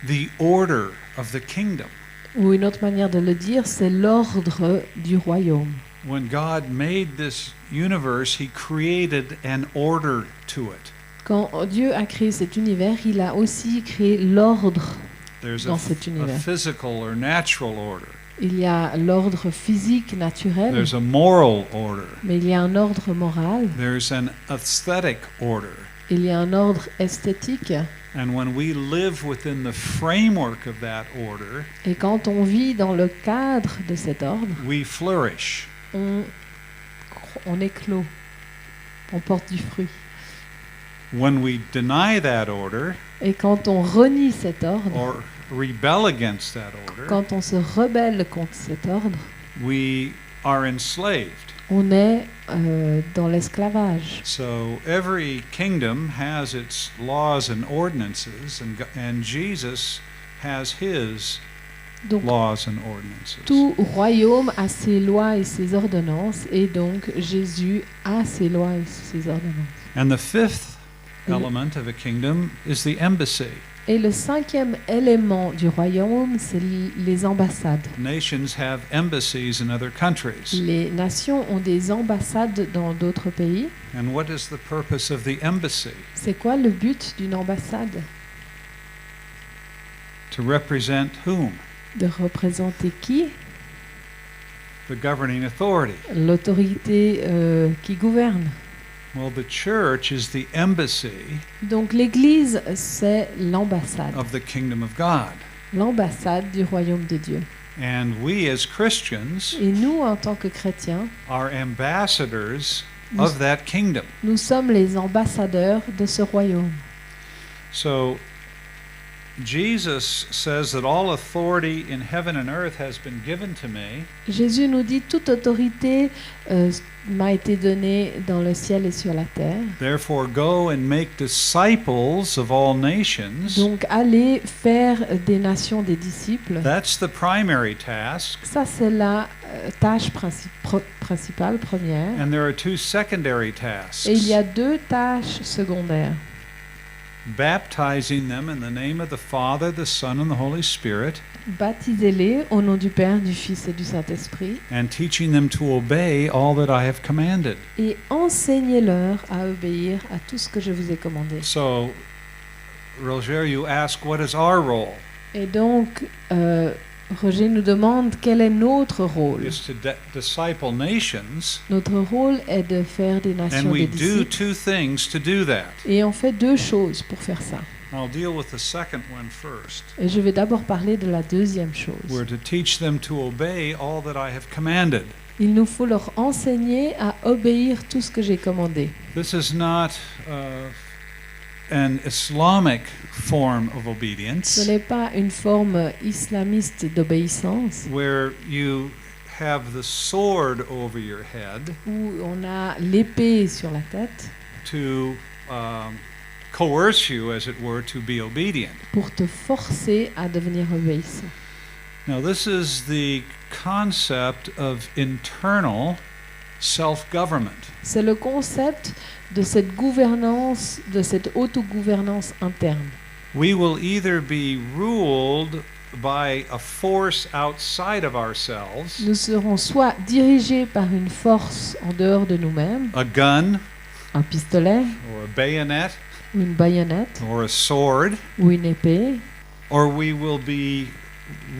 the order of the kingdom. Ou une autre manière de le dire, c'est l'ordre du royaume. When God made this universe, He created an order to it. Quand Dieu a créé cet univers, il a aussi créé l'ordre There's dans cet a univers. physical or natural order. Il y a l'ordre physique naturel, There's a moral order. mais il y a un ordre moral, There's an aesthetic order. il y a un ordre esthétique. And when we live within the framework of that order, Et quand on vit dans le cadre de cet ordre, we flourish. on éclot, on porte du fruit. When we deny that order Et quand on renie cet ordre, or rebel against that order, quand on se rebelle contre cet ordre, we are enslaved. on est dans l'esclavage. So every kingdom has its laws and ordinances, and Jesus has his Donc laws and ordinances. tout royaume a ses lois et ses ordonnances, et donc Jésus a ses lois et ses ordonnances. And the fifth Et le- element of a kingdom is the embassy. Et le cinquième élément du royaume, c'est les ambassades. Nations have embassies in other countries. Les nations ont des ambassades dans d'autres pays. And what is the purpose of the embassy? C'est quoi le but d'une ambassade? To represent whom? De représenter qui? The governing authority. L'autorité qui gouverne. Well, the church is the embassy Donc l'Église, c'est l'ambassade. of the kingdom of God. L'ambassade du royaume de Dieu. And we as Christians Et nous, en tant que chrétiens, are ambassadors of that kingdom. nous sommes les ambassadeurs de ce royaume. So Jesus says that all authority in heaven and earth has been given to me. Jésus nous dit, toute autorité m'a été donnée dans le ciel et sur la terre. Therefore go and make disciples of all nations. Donc allez faire des nations des disciples. That's the primary task. Ça, c'est la tâche principale, première. And there are two secondary tasks. Et il y a deux tâches secondaires. Baptizing them in the name of the Father, the Son, and the Holy Spirit, Baptisez-les au nom du Père, du Fils et du Saint-Esprit, and teaching them to obey all that I have commanded. et enseignez-leur à obéir à tout ce que je vous ai commandé. So, Roger, you ask, what is our role? Et donc, Roger nous demande quel est notre rôle. It's to disciple nations, Notre rôle est de faire des and nations we des do disciples. two things to do that. Et on fait deux choses pour faire ça. I'll deal with the second one first. Et je vais d'abord parler de la deuxième chose. We're to teach them to obey all that I have commanded. Il nous faut leur enseigner à obéir tout ce que j'ai commandé. This is not an Islamic form of Ce obedience n'est pas une forme islamiste d'obéissance where you have the sword over your head où on a l'épée sur la tête to coerce you, as it were, to be obedient. pour te forcer à devenir obéissant. Now, this is the concept of internal self-government. C'est le concept de cette gouvernance, de cette autogouvernance interne. We will either be ruled by a force outside of ourselves, Nous serons soit dirigés par une force en dehors de nous-mêmes, a gun un pistolet or a bayonet ou une baïonnette or a sword, ou une épée, or we will be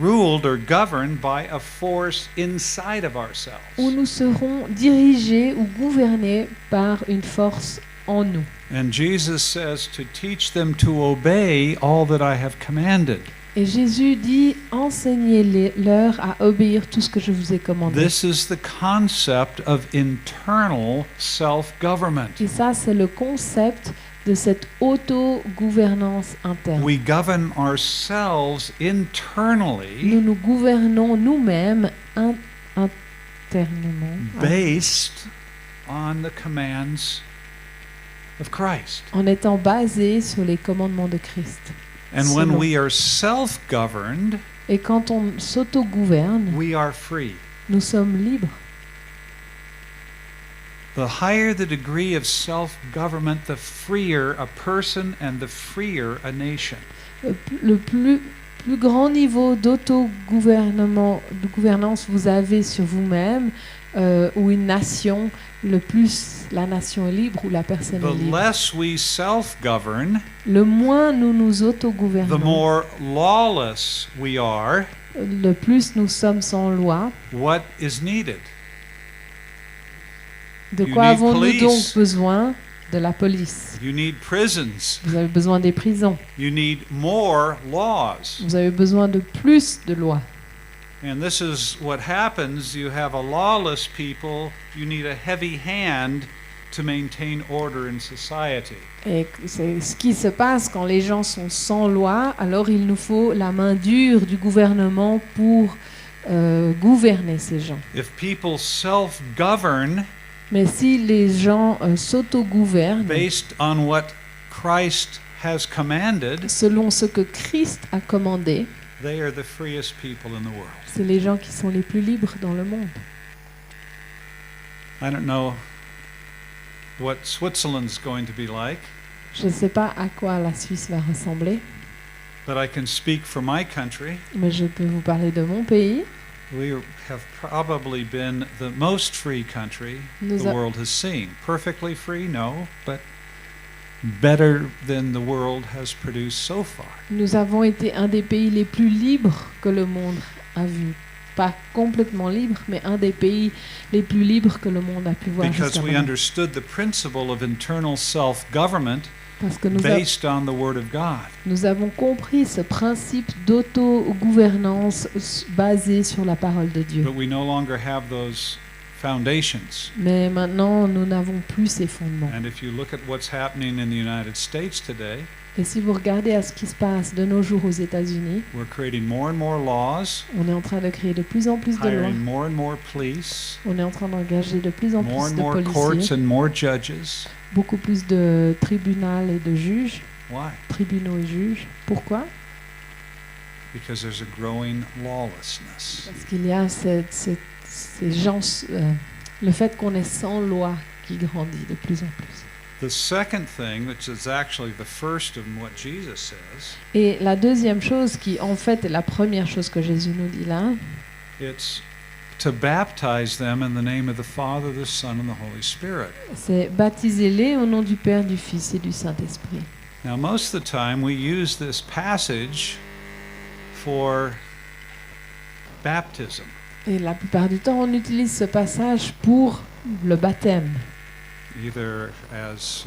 ruled or governed by a force inside of ourselves. où nous serons dirigés ou gouvernés par une force en nous. And Jesus says to teach them to obey all that I have commanded. Et Jésus dit, enseignez-leur à obéir tout ce que je vous ai commandé. This is the concept of internal self-government. Et ça, c'est le concept de cette autogouvernance interne. We govern ourselves Nous internally nous gouvernons nous-mêmes internement based on the commands of Christ. en étant basés sur les commandements de Christ. And when Selon. we are self-governed, Et quand on s'autogouverne, we are free. nous sommes libres. The higher the degree of self-government, the freer a person and the freer a nation. Le plus plus grand niveau d'autogouvernement, de gouvernance vous avez sur vous-même, ou une nation, le plus la nation est libre ou la personne The est libre. less we self-govern, Le moins nous nous the autogouvernons, more lawless we are. le plus nous sommes sans loi. What is needed? De You quoi need avons-nous police. donc besoin? De la police. You need prisons. Vous avez besoin des prisons. You need more laws. Vous avez besoin de plus de lois. And this is what happens. You have a lawless people. You need a heavy hand to maintain order in society. Et c'est ce qui se passe quand les gens sont sans loi. Alors il nous faut la main dure du gouvernement pour gouverner ces gens. If people self-govern Mais si les gens s'autogouvernent based on what Christ has commanded, selon ce que Christ a commandé, they are the freest people in the world. c'est les gens qui sont les plus libres dans le monde. I don't know what Switzerland's going to be like, Je ne sais pas à quoi la Suisse va ressembler, but I can speak for my country. mais je peux vous parler de mon pays. We have probably been the most free country Nous the a- world has seen. Perfectly free, no, but better than the world has produced so far. Nous avons été un des pays les plus libres que le monde a vu. Pas complètement libre, mais un des pays les plus libres que le monde a pu voir Because jusqu'à we maintenant. understood the principle of internal self-government Parce que based on the Word of God. nous avons compris ce principe d'autogouvernance basé sur la parole de Dieu. But we no longer have those foundations. Mais maintenant, nous n'avons plus ces fondements. And if you look at what's happening in the United States today, Et si vous regardez à ce qui se passe de nos jours aux États-Unis, we're creating more and more laws, on est en train de créer de plus en plus de lois. hiring more and more police, On est en train d'engager de plus en more plus and de more courts policiers, and more judges. beaucoup plus de tribunaux et de juges, Why? tribunaux et juges. Pourquoi? Because there's a growing lawlessness. Parce qu'il y a ces gens, le fait qu'on est sans loi qui grandit de plus en plus. The second thing, which is actually the first of what Jesus says, Et la deuxième chose qui en fait est la première chose que Jésus nous dit là, it's to baptize them in the name of the Father, the Son, and the Holy Spirit. c'est baptisez-les au nom du Père, du Fils et du Saint-Esprit. Now, most of the time we use this passage for baptism. Et la plupart du temps, on utilise ce passage pour le baptême, Either as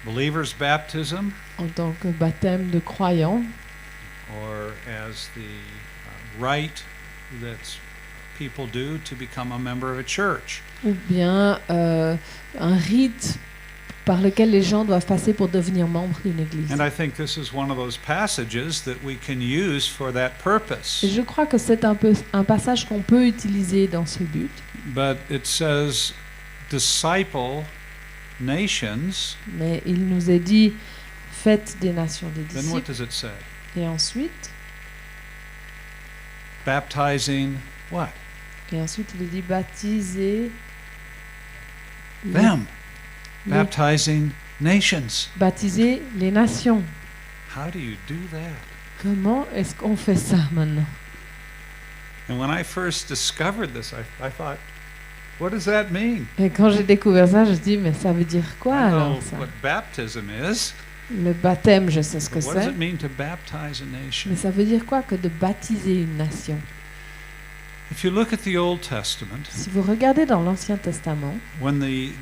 believer's baptism en tant que baptême de croyants, or as the rite that people do to become a member of a church. ou bien un rite par lequel les gens doivent passer pour devenir membres d'une église. And I think this is one of those passages that we can use for that purpose. Et je crois que c'est un passage qu'on peut utiliser dans ce but. But it says, disciple nations. Mais il nous est dit, faites des nations des Then what disciples. does it say? Et ensuite, Baptizing what? il est dit, baptisez Them. les- Baptizing nations. baptisez les nations. How do you do that? Comment est-ce qu'on fait ça maintenant? And when I first discovered this, I thought, what does that mean? Et quand j'ai découvert ça, je me dis, mais ça veut dire quoi I know alors ça? what baptism is. Le baptême, je sais ce que But what does c'est. it mean to baptize a nation? Mais ça veut dire quoi que de baptiser une nation? If you look at the Old Testament, Si vous regardez dans l'Ancien Testament, when the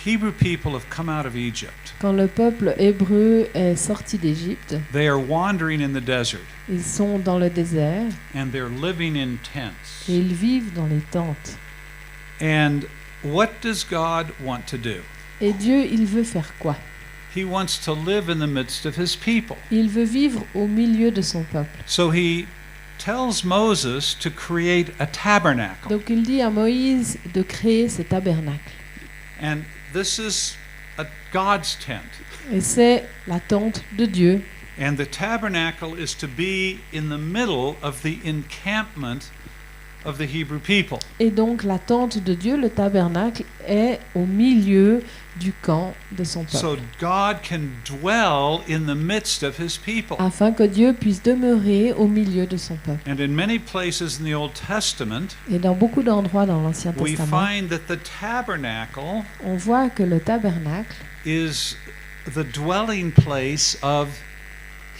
Hebrew people have come out of Egypt, quand le peuple hébreu est sorti d'Égypte, they are wandering in the desert ils sont dans le désert and they're living in tents. et ils vivent dans les tentes. And what does God want to do? Et Dieu, il veut faire quoi? He wants to live in the midst of his people. Il veut vivre au milieu de son peuple. So he tells Moses to create a tabernacle. Donc il dit à Moïse de créer ce tabernacle. And this is a God's tent. Et c'est la tente de Dieu. And the tabernacle is to be in the middle of the encampment of the Hebrew people. Et donc la tente de Dieu, le tabernacle, est au milieu du camp de son peuple, So God can dwell in the midst of his people. afin que Dieu puisse demeurer au milieu de son peuple. And in many places in the Old Testament, Et dans beaucoup d'endroits dans l'Ancien we Testament, find that the tabernacle on voit que le tabernacle is the dwelling place of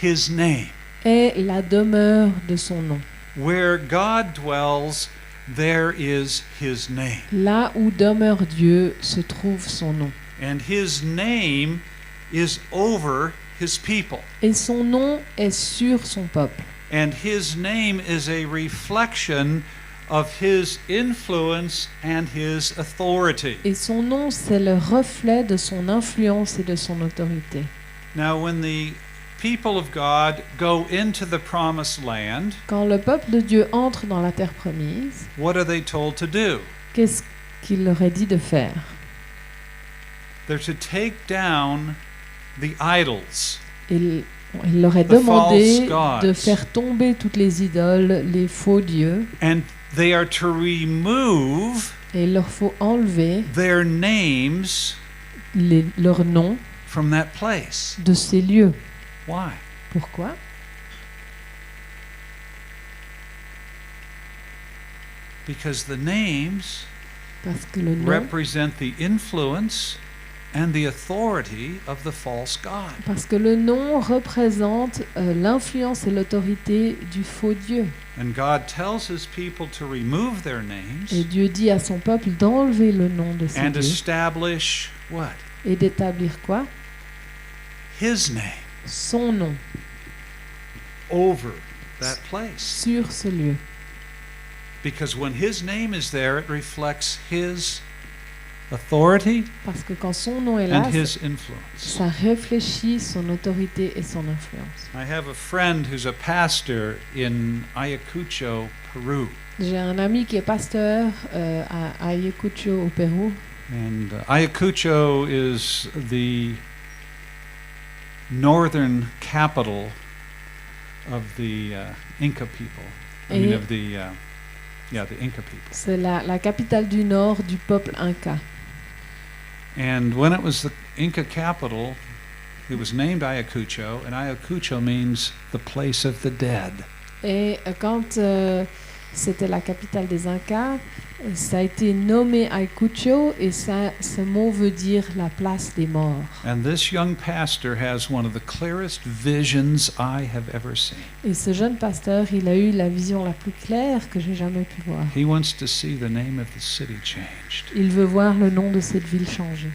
his name. est la demeure de son nom. Where God dwells, there is his name. Là où demeure Dieu se trouve son nom. And his name is over his people. Et son nom est sur son peuple. And his name is a reflection of his influence and his authority. Et son nom, c'est le reflet de son influence et de son autorité. Now, when the people of God go into the promised land, Quand le peuple de Dieu entre dans la terre promise, what are they told to do? qu'est-ce qu'il leur est dit de faire? They're to take down the idols. Il leur est The demandé false gods. de faire tomber toutes les idoles, les faux dieux, And they are to remove et il leur faut enlever their names leurs noms from that place. de ces lieux. Why? Pourquoi? Because the names Parce que le nom, represent the influence and the authority of the false god. parce que le nom représente l'influence et l'autorité du faux Dieu. And God tells his people to remove their Et names Dieu dit à son peuple d'enlever le nom de ces and dieux establish what? et d'établir quoi? His name Son nom over that place. sur ce lieu. Because when his name is there, it reflects his authority Parce que quand son nom est là, and his influence. ça réfléchit son autorité et son influence. I have a friend who's a pastor in Ayacucho, Peru. J'ai un ami qui est pasteur à Ayacucho au Pérou. And Ayacucho is the northern capital of the Inca people. I mean, Et- of the Inca people. C'est la capitale du nord du peuple Inca. And when it was the Inca capital, it was named Ayacucho, and Ayacucho means the place of the dead. Et quand c'était la capitale des Incas, ça a été nommé Ayacucho et ce mot veut dire la place des morts. And this young pastor has one of the clearest visions I have ever seen. Et ce jeune pasteur, il a eu la vision la plus claire que j'ai jamais pu voir. He wants to see the name of the city changed Il veut voir le nom de cette ville changer.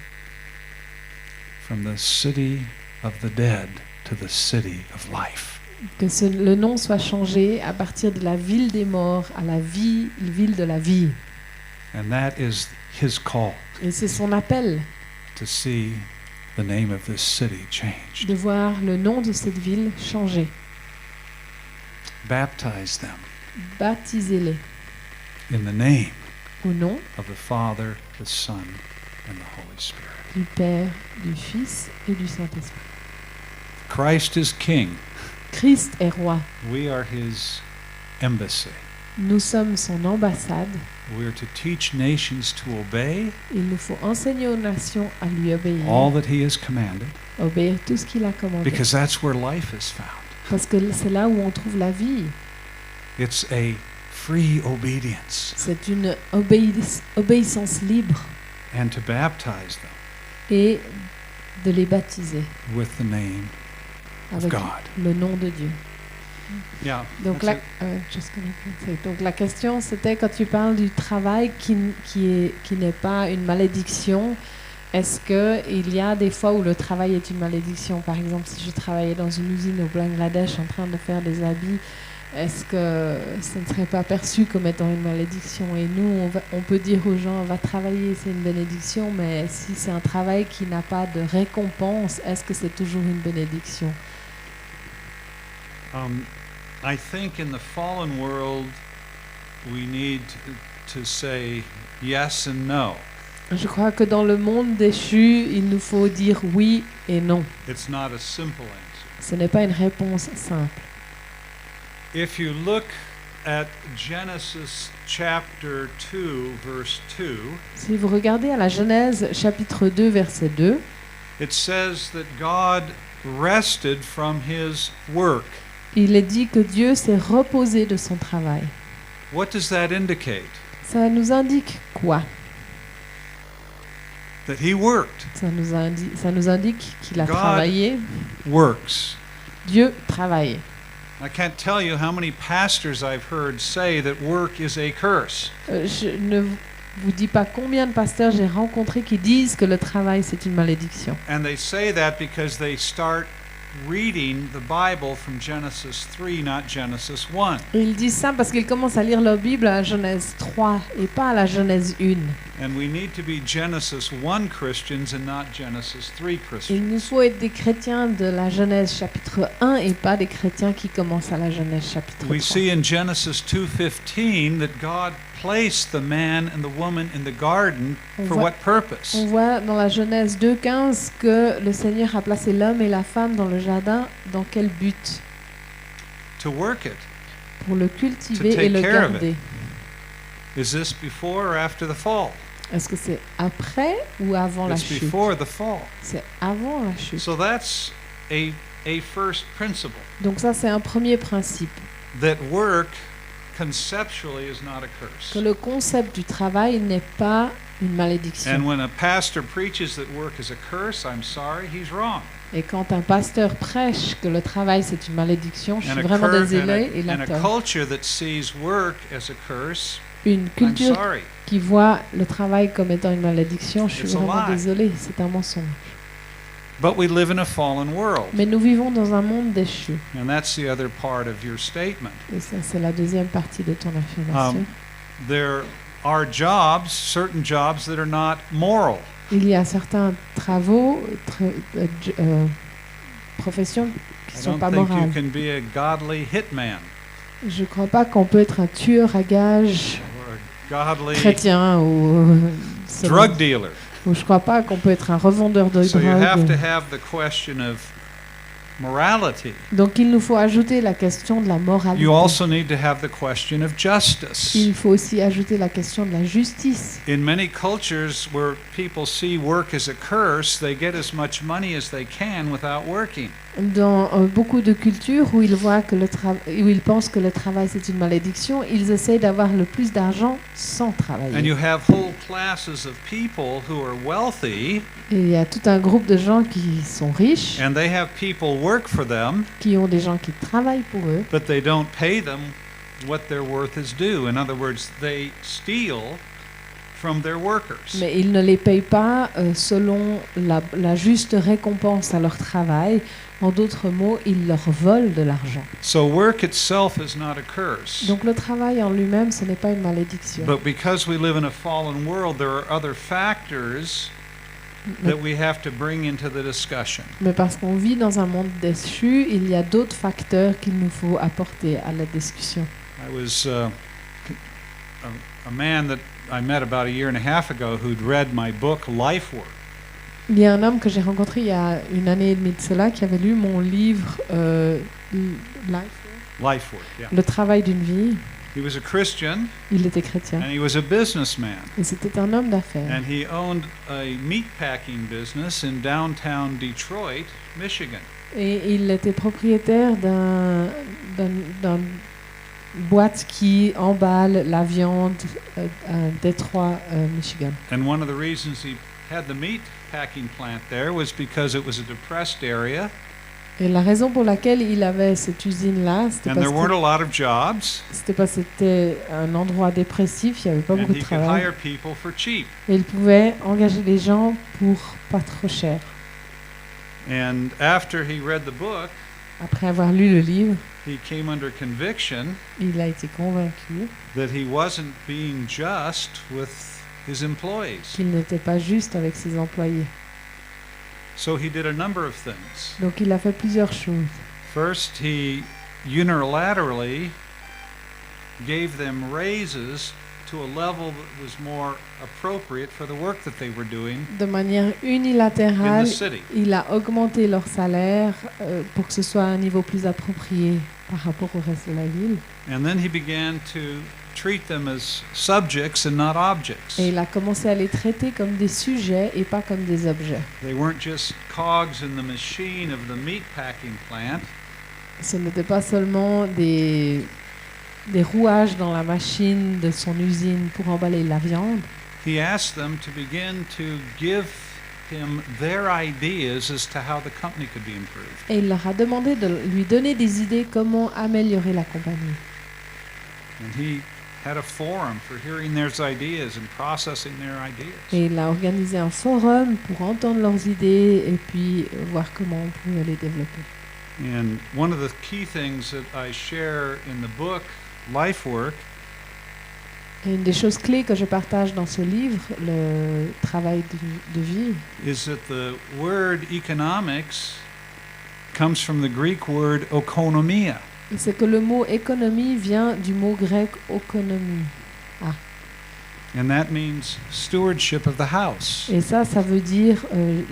from the city of the dead to the city of life. Que le nom soit changé à partir de la ville des morts à la ville de la vie. And that is his call, Et c'est son appel to see the name of this city changed. de voir le nom de cette ville changer. Baptize them Baptisez-les in the name au nom of the Father, the Son, and the Holy Spirit. du Père, du Fils et du Saint-Esprit. Christ is King. Christ est roi. We are his embassy. Nous sommes son ambassade. We are to teach nations to obey Il nous faut enseigner aux nations à lui obéir. all that he has commanded, Obéir tout ce qu'il a commandé. because that's where life is found. Parce que c'est là où on trouve la vie. It's a free obedience. C'est une obéissance libre. And to baptize them Et de les baptiser with the name of avec God. le nom de Dieu. Yeah. Donc that's la, it. donc la question c'était quand tu parles du travail qui n'est pas une malédiction, est-ce qu'il y a des fois où le travail est une malédiction? Par exemple, si je travaillais dans une usine au Bangladesh en train de faire des habits, est-ce que ce ne serait pas perçu comme étant une malédiction? Et nous, on peut dire aux gens, va travailler, c'est une bénédiction, mais si c'est un travail qui n'a pas de récompense, est-ce que c'est toujours une bénédiction? I think in the fallen world, we need to say yes and no. Je crois que dans le monde déchu, il nous faut dire oui et non. It's not a simple answer. Ce n'est pas une réponse simple. If you look at Genesis chapter 2, verse 2, Si vous regardez à la Genèse chapitre 2 verset 2, it says that God rested from his work. il est dit que Dieu s'est reposé de son travail. What does that indicate? Ça nous indique quoi? That he worked, Ça nous indique qu'il a God travaillé. works. Dieu travaille. I can't tell you how many pastors I've heard say that work is a curse. Je ne vous dis pas combien de pasteurs j'ai rencontrés qui disent que le travail c'est une malédiction. And they say that because they start reading the Bible from Genesis 3, not Genesis 1. Et ils disent ça parce qu'ils commencent à lire leur Bible à la Genèse 3 et pas à la Genèse 1. And we need to be Genesis 1 Christians and not Genesis 3 Il Christians. nous faut être des chrétiens de la Genèse chapitre 1 et pas des chrétiens qui commencent à la Genèse chapitre 3. We see in Genesis 2:15 that God placed the man and the woman in the garden On for voit- what purpose? On voit dans la Genèse 2:15 que le Seigneur a placé l'homme et la femme dans le jardin. Dans quel but? To work it. Pour le cultiver take et le care of garder. Is this before or after the fall? Est-ce que c'est après ou avant la It's chute? before the fall. C'est avant la chute. So that's a first principle, Donc ça, c'est un premier principe. that work conceptually is not a Que curse. le concept du travail n'est pas une malédiction. And when a pastor preaches that work is a curse, I'm sorry, he's wrong. Et quand un pasteur prêche que le travail c'est une malédiction, je And suis a, vraiment cur- désolée et and la a tort. culture that sees work as a curse, Une I'm culture sorry. qui voit le travail comme étant une malédiction, je suis It's a vraiment lie. désolée, c'est un mensonge. But we live in a fallen world. Mais nous vivons dans un monde déchu. And that's the other part of your statement. Et ça, c'est la deuxième partie de ton affirmation. There are jobs, certain jobs that are not moral. Il y a certains travaux, professions qui I ne sont don't pas think you morales. can be a godly hitman Je ne crois pas qu'on peut être un tueur à gages or a godly chrétien ou selon- drug dealer. ou je ne crois pas qu'on peut être un revendeur de So you have to drogue. have the question of morality. Donc il nous faut ajouter la question de la moralité. You also need to have the question of justice. Il faut aussi ajouter la question de la justice. In many cultures where people see work as a curse, they get as much money as they can without working. Dans beaucoup de cultures où ils voient que où ils pensent que le travail c'est une malédiction, ils essayent d'avoir le plus d'argent sans And travailler. you have whole classes of people who are wealthy, Et il y a tout un groupe de gens qui sont riches, and they have people work for them, qui ont des gens qui travaillent pour eux, but they don't pay them what their worth is due. In other words, they steal from their workers. mais ils ne les payent pas selon la juste récompense à leur travail. En d'autres mots, ils leur volent de l'argent. So work itself is not a curse. Donc le travail en lui-même, ce n'est pas une malédiction. But because we live in a fallen world, there are other factors Mais, that we have to bring into the discussion. mais parce qu'on vit dans un monde déchu, il y a d'autres facteurs qu'il nous faut apporter à la discussion. I was a man that I met about a year and a half ago who'd read my book, Life Work. Il y a un homme que j'ai rencontré il y a une année et demie de cela qui avait lu mon livre Life Work, yeah. Le travail d'une vie. He was a Christian, Il était chrétien. and he was a businessman. Et c'était un homme d'affaires. And he owned a meatpacking business in downtown Detroit, Michigan. Et il était propriétaire d'un boîte qui emballe la viande à Détroit, Michigan. And one of the reasons he had the meatpacking plant there was because it was a depressed area, Et la raison pour laquelle il avait cette usine-là, c'était and parce there weren't que a lot of jobs, c'était un endroit dépressif, il n'y avait pas and beaucoup de he could travail. hire people for cheap. Et il pouvait engager des gens pour pas trop cher. And after he read the book, Après avoir lu le livre, he came under conviction il a été convaincu that he wasn't being just with his employees. qu'il n'était pas juste avec ses employés. So he did a number of things. Donc il a fait plusieurs choses. First, he unilaterally gave them raises to a level that was more appropriate for the work that they were doing De manière in unilatérale, the city. il a augmenté leur salaire pour que ce soit à un niveau plus approprié par rapport au reste de la ville. And then he began to treat them as subjects and not objects. Et il a commencé à les traiter comme des sujets et pas comme des objets. They weren't just cogs in the machine of the meat packing plant. Ce n'était pas seulement des rouages dans la machine de son usine pour emballer la viande. He asked them to begin to give him their ideas as to how the company could be improved. Et il leur a demandé de lui donner des idées comment améliorer la compagnie. And he had a forum for hearing their ideas and processing their ideas. Et il a organisé un forum pour entendre leurs idées et puis voir comment on pouvait les développer. And one of the key things that I share in the book, Life Work, Et une des choses clés que je partage dans ce livre, le travail de vie, is that the word economics comes from the Greek word oikonomia. c'est que le mot économie vient du mot grec oikonomie. And that means stewardship of the house. Et ça veut dire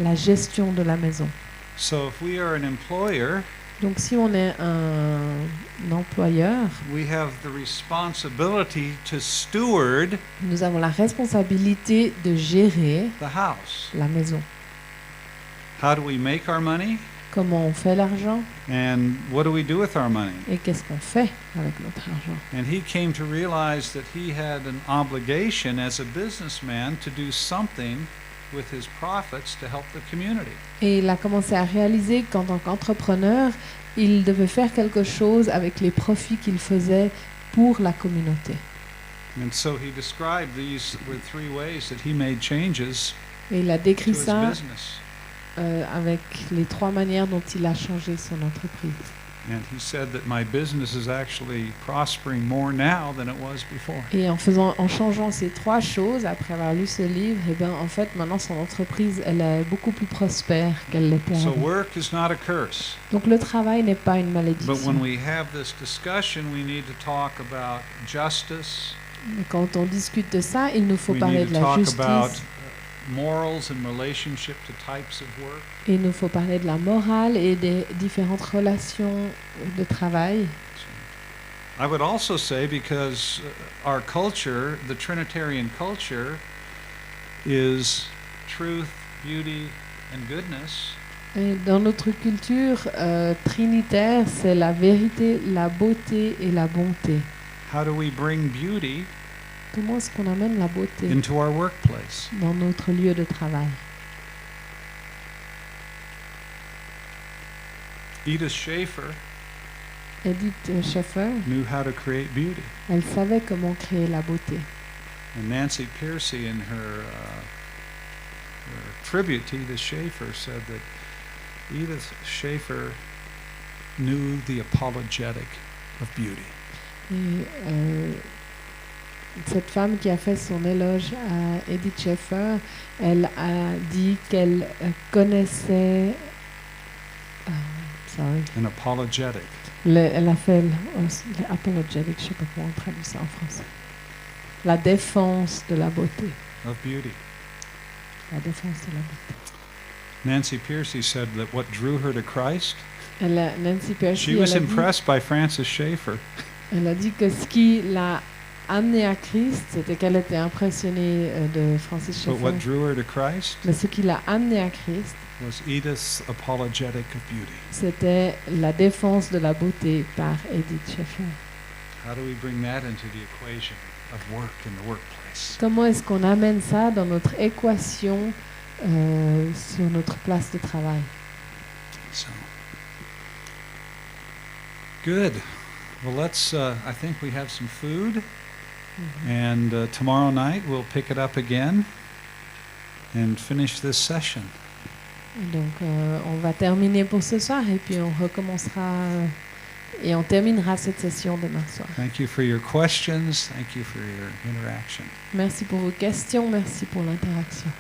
la gestion de la maison. So if we are an employer, Donc si on est un employeur, we have the responsibility to steward nous avons la responsabilité de gérer the house. la maison. How do we make our money? Comment on fait l'argent And what do we do with our money? et qu'est-ce qu'on fait avec notre argent. And he came to realize that he had an obligation as a businessman to do something with his profits to help the community. Et il a commencé à réaliser qu'en tant qu'entrepreneur, il devait faire quelque chose avec les profits qu'il faisait pour la communauté. And so he described these were three ways that he made changes Et il a to décrit his ça business. avec les 3 manières dont il a changé son entreprise. And he said that my business is actually prospering more now than it was before. Et en changeant ces 3 choses, après avoir lu ce livre, eh ben, en fait, maintenant, son entreprise, elle est beaucoup plus prospère qu'elle l'était So avant. work is not a curse. Donc le travail n'est pas une But when malédiction. we have this discussion, we need to talk about justice. Mais quand on discute de ça, il nous faut We parler need de to la talk about justice, morals and relationship to types of work. et il nous faut parler de la morale et des différentes relations de travail. I would also say, because our culture, the Trinitarian culture, is truth, beauty, and goodness. Et dans notre culture trinitaire, c'est la vérité, la beauté et la bonté. How do we bring beauty Comment est-ce qu'on amène la beauté into our workplace? dans notre lieu de travail? Edith Schaefer Edith Schaeffer, knew how to create beauty. elle savait comment créer la beauté. And Nancy Pearcey, in her tribute to Edith Schaefer, said that Edith Schaefer knew the apologetic of beauty. Et cette femme qui a fait son éloge à Edith Schaeffer, elle a dit qu'elle connaissait... sorry. An apologetic. Elle a fait l'apologetic, je ne sais pas comment on traduit ça en français. La défense de la beauté. Of beauty. La défense de la beauté. Nancy Pearcey said that what drew her to Christ, Nancy Pearcey, she was impressed by Francis Schaeffer. elle a dit que ce qui l'a amenée à Christ, c'était qu'elle était impressionnée de Francis But what Schaeffer. drew her to Christ Mais ce qui l'a amenée à Christ, was Edith's apologetic of beauty. c'était la défense de la beauté par Edith Schaeffer. How do we bring that into the equation of work in the workplace? Comment est-ce qu'on amène ça dans notre équation sur notre place de travail? So, good. Well, let's. I think we have some food, and tomorrow night we'll pick it up again and finish this session. Donc on va terminer pour ce soir et puis on recommencera et on terminera cette session demain soir. Thank you for your questions. Thank you for your interaction. Merci pour vos questions, merci pour l'interaction.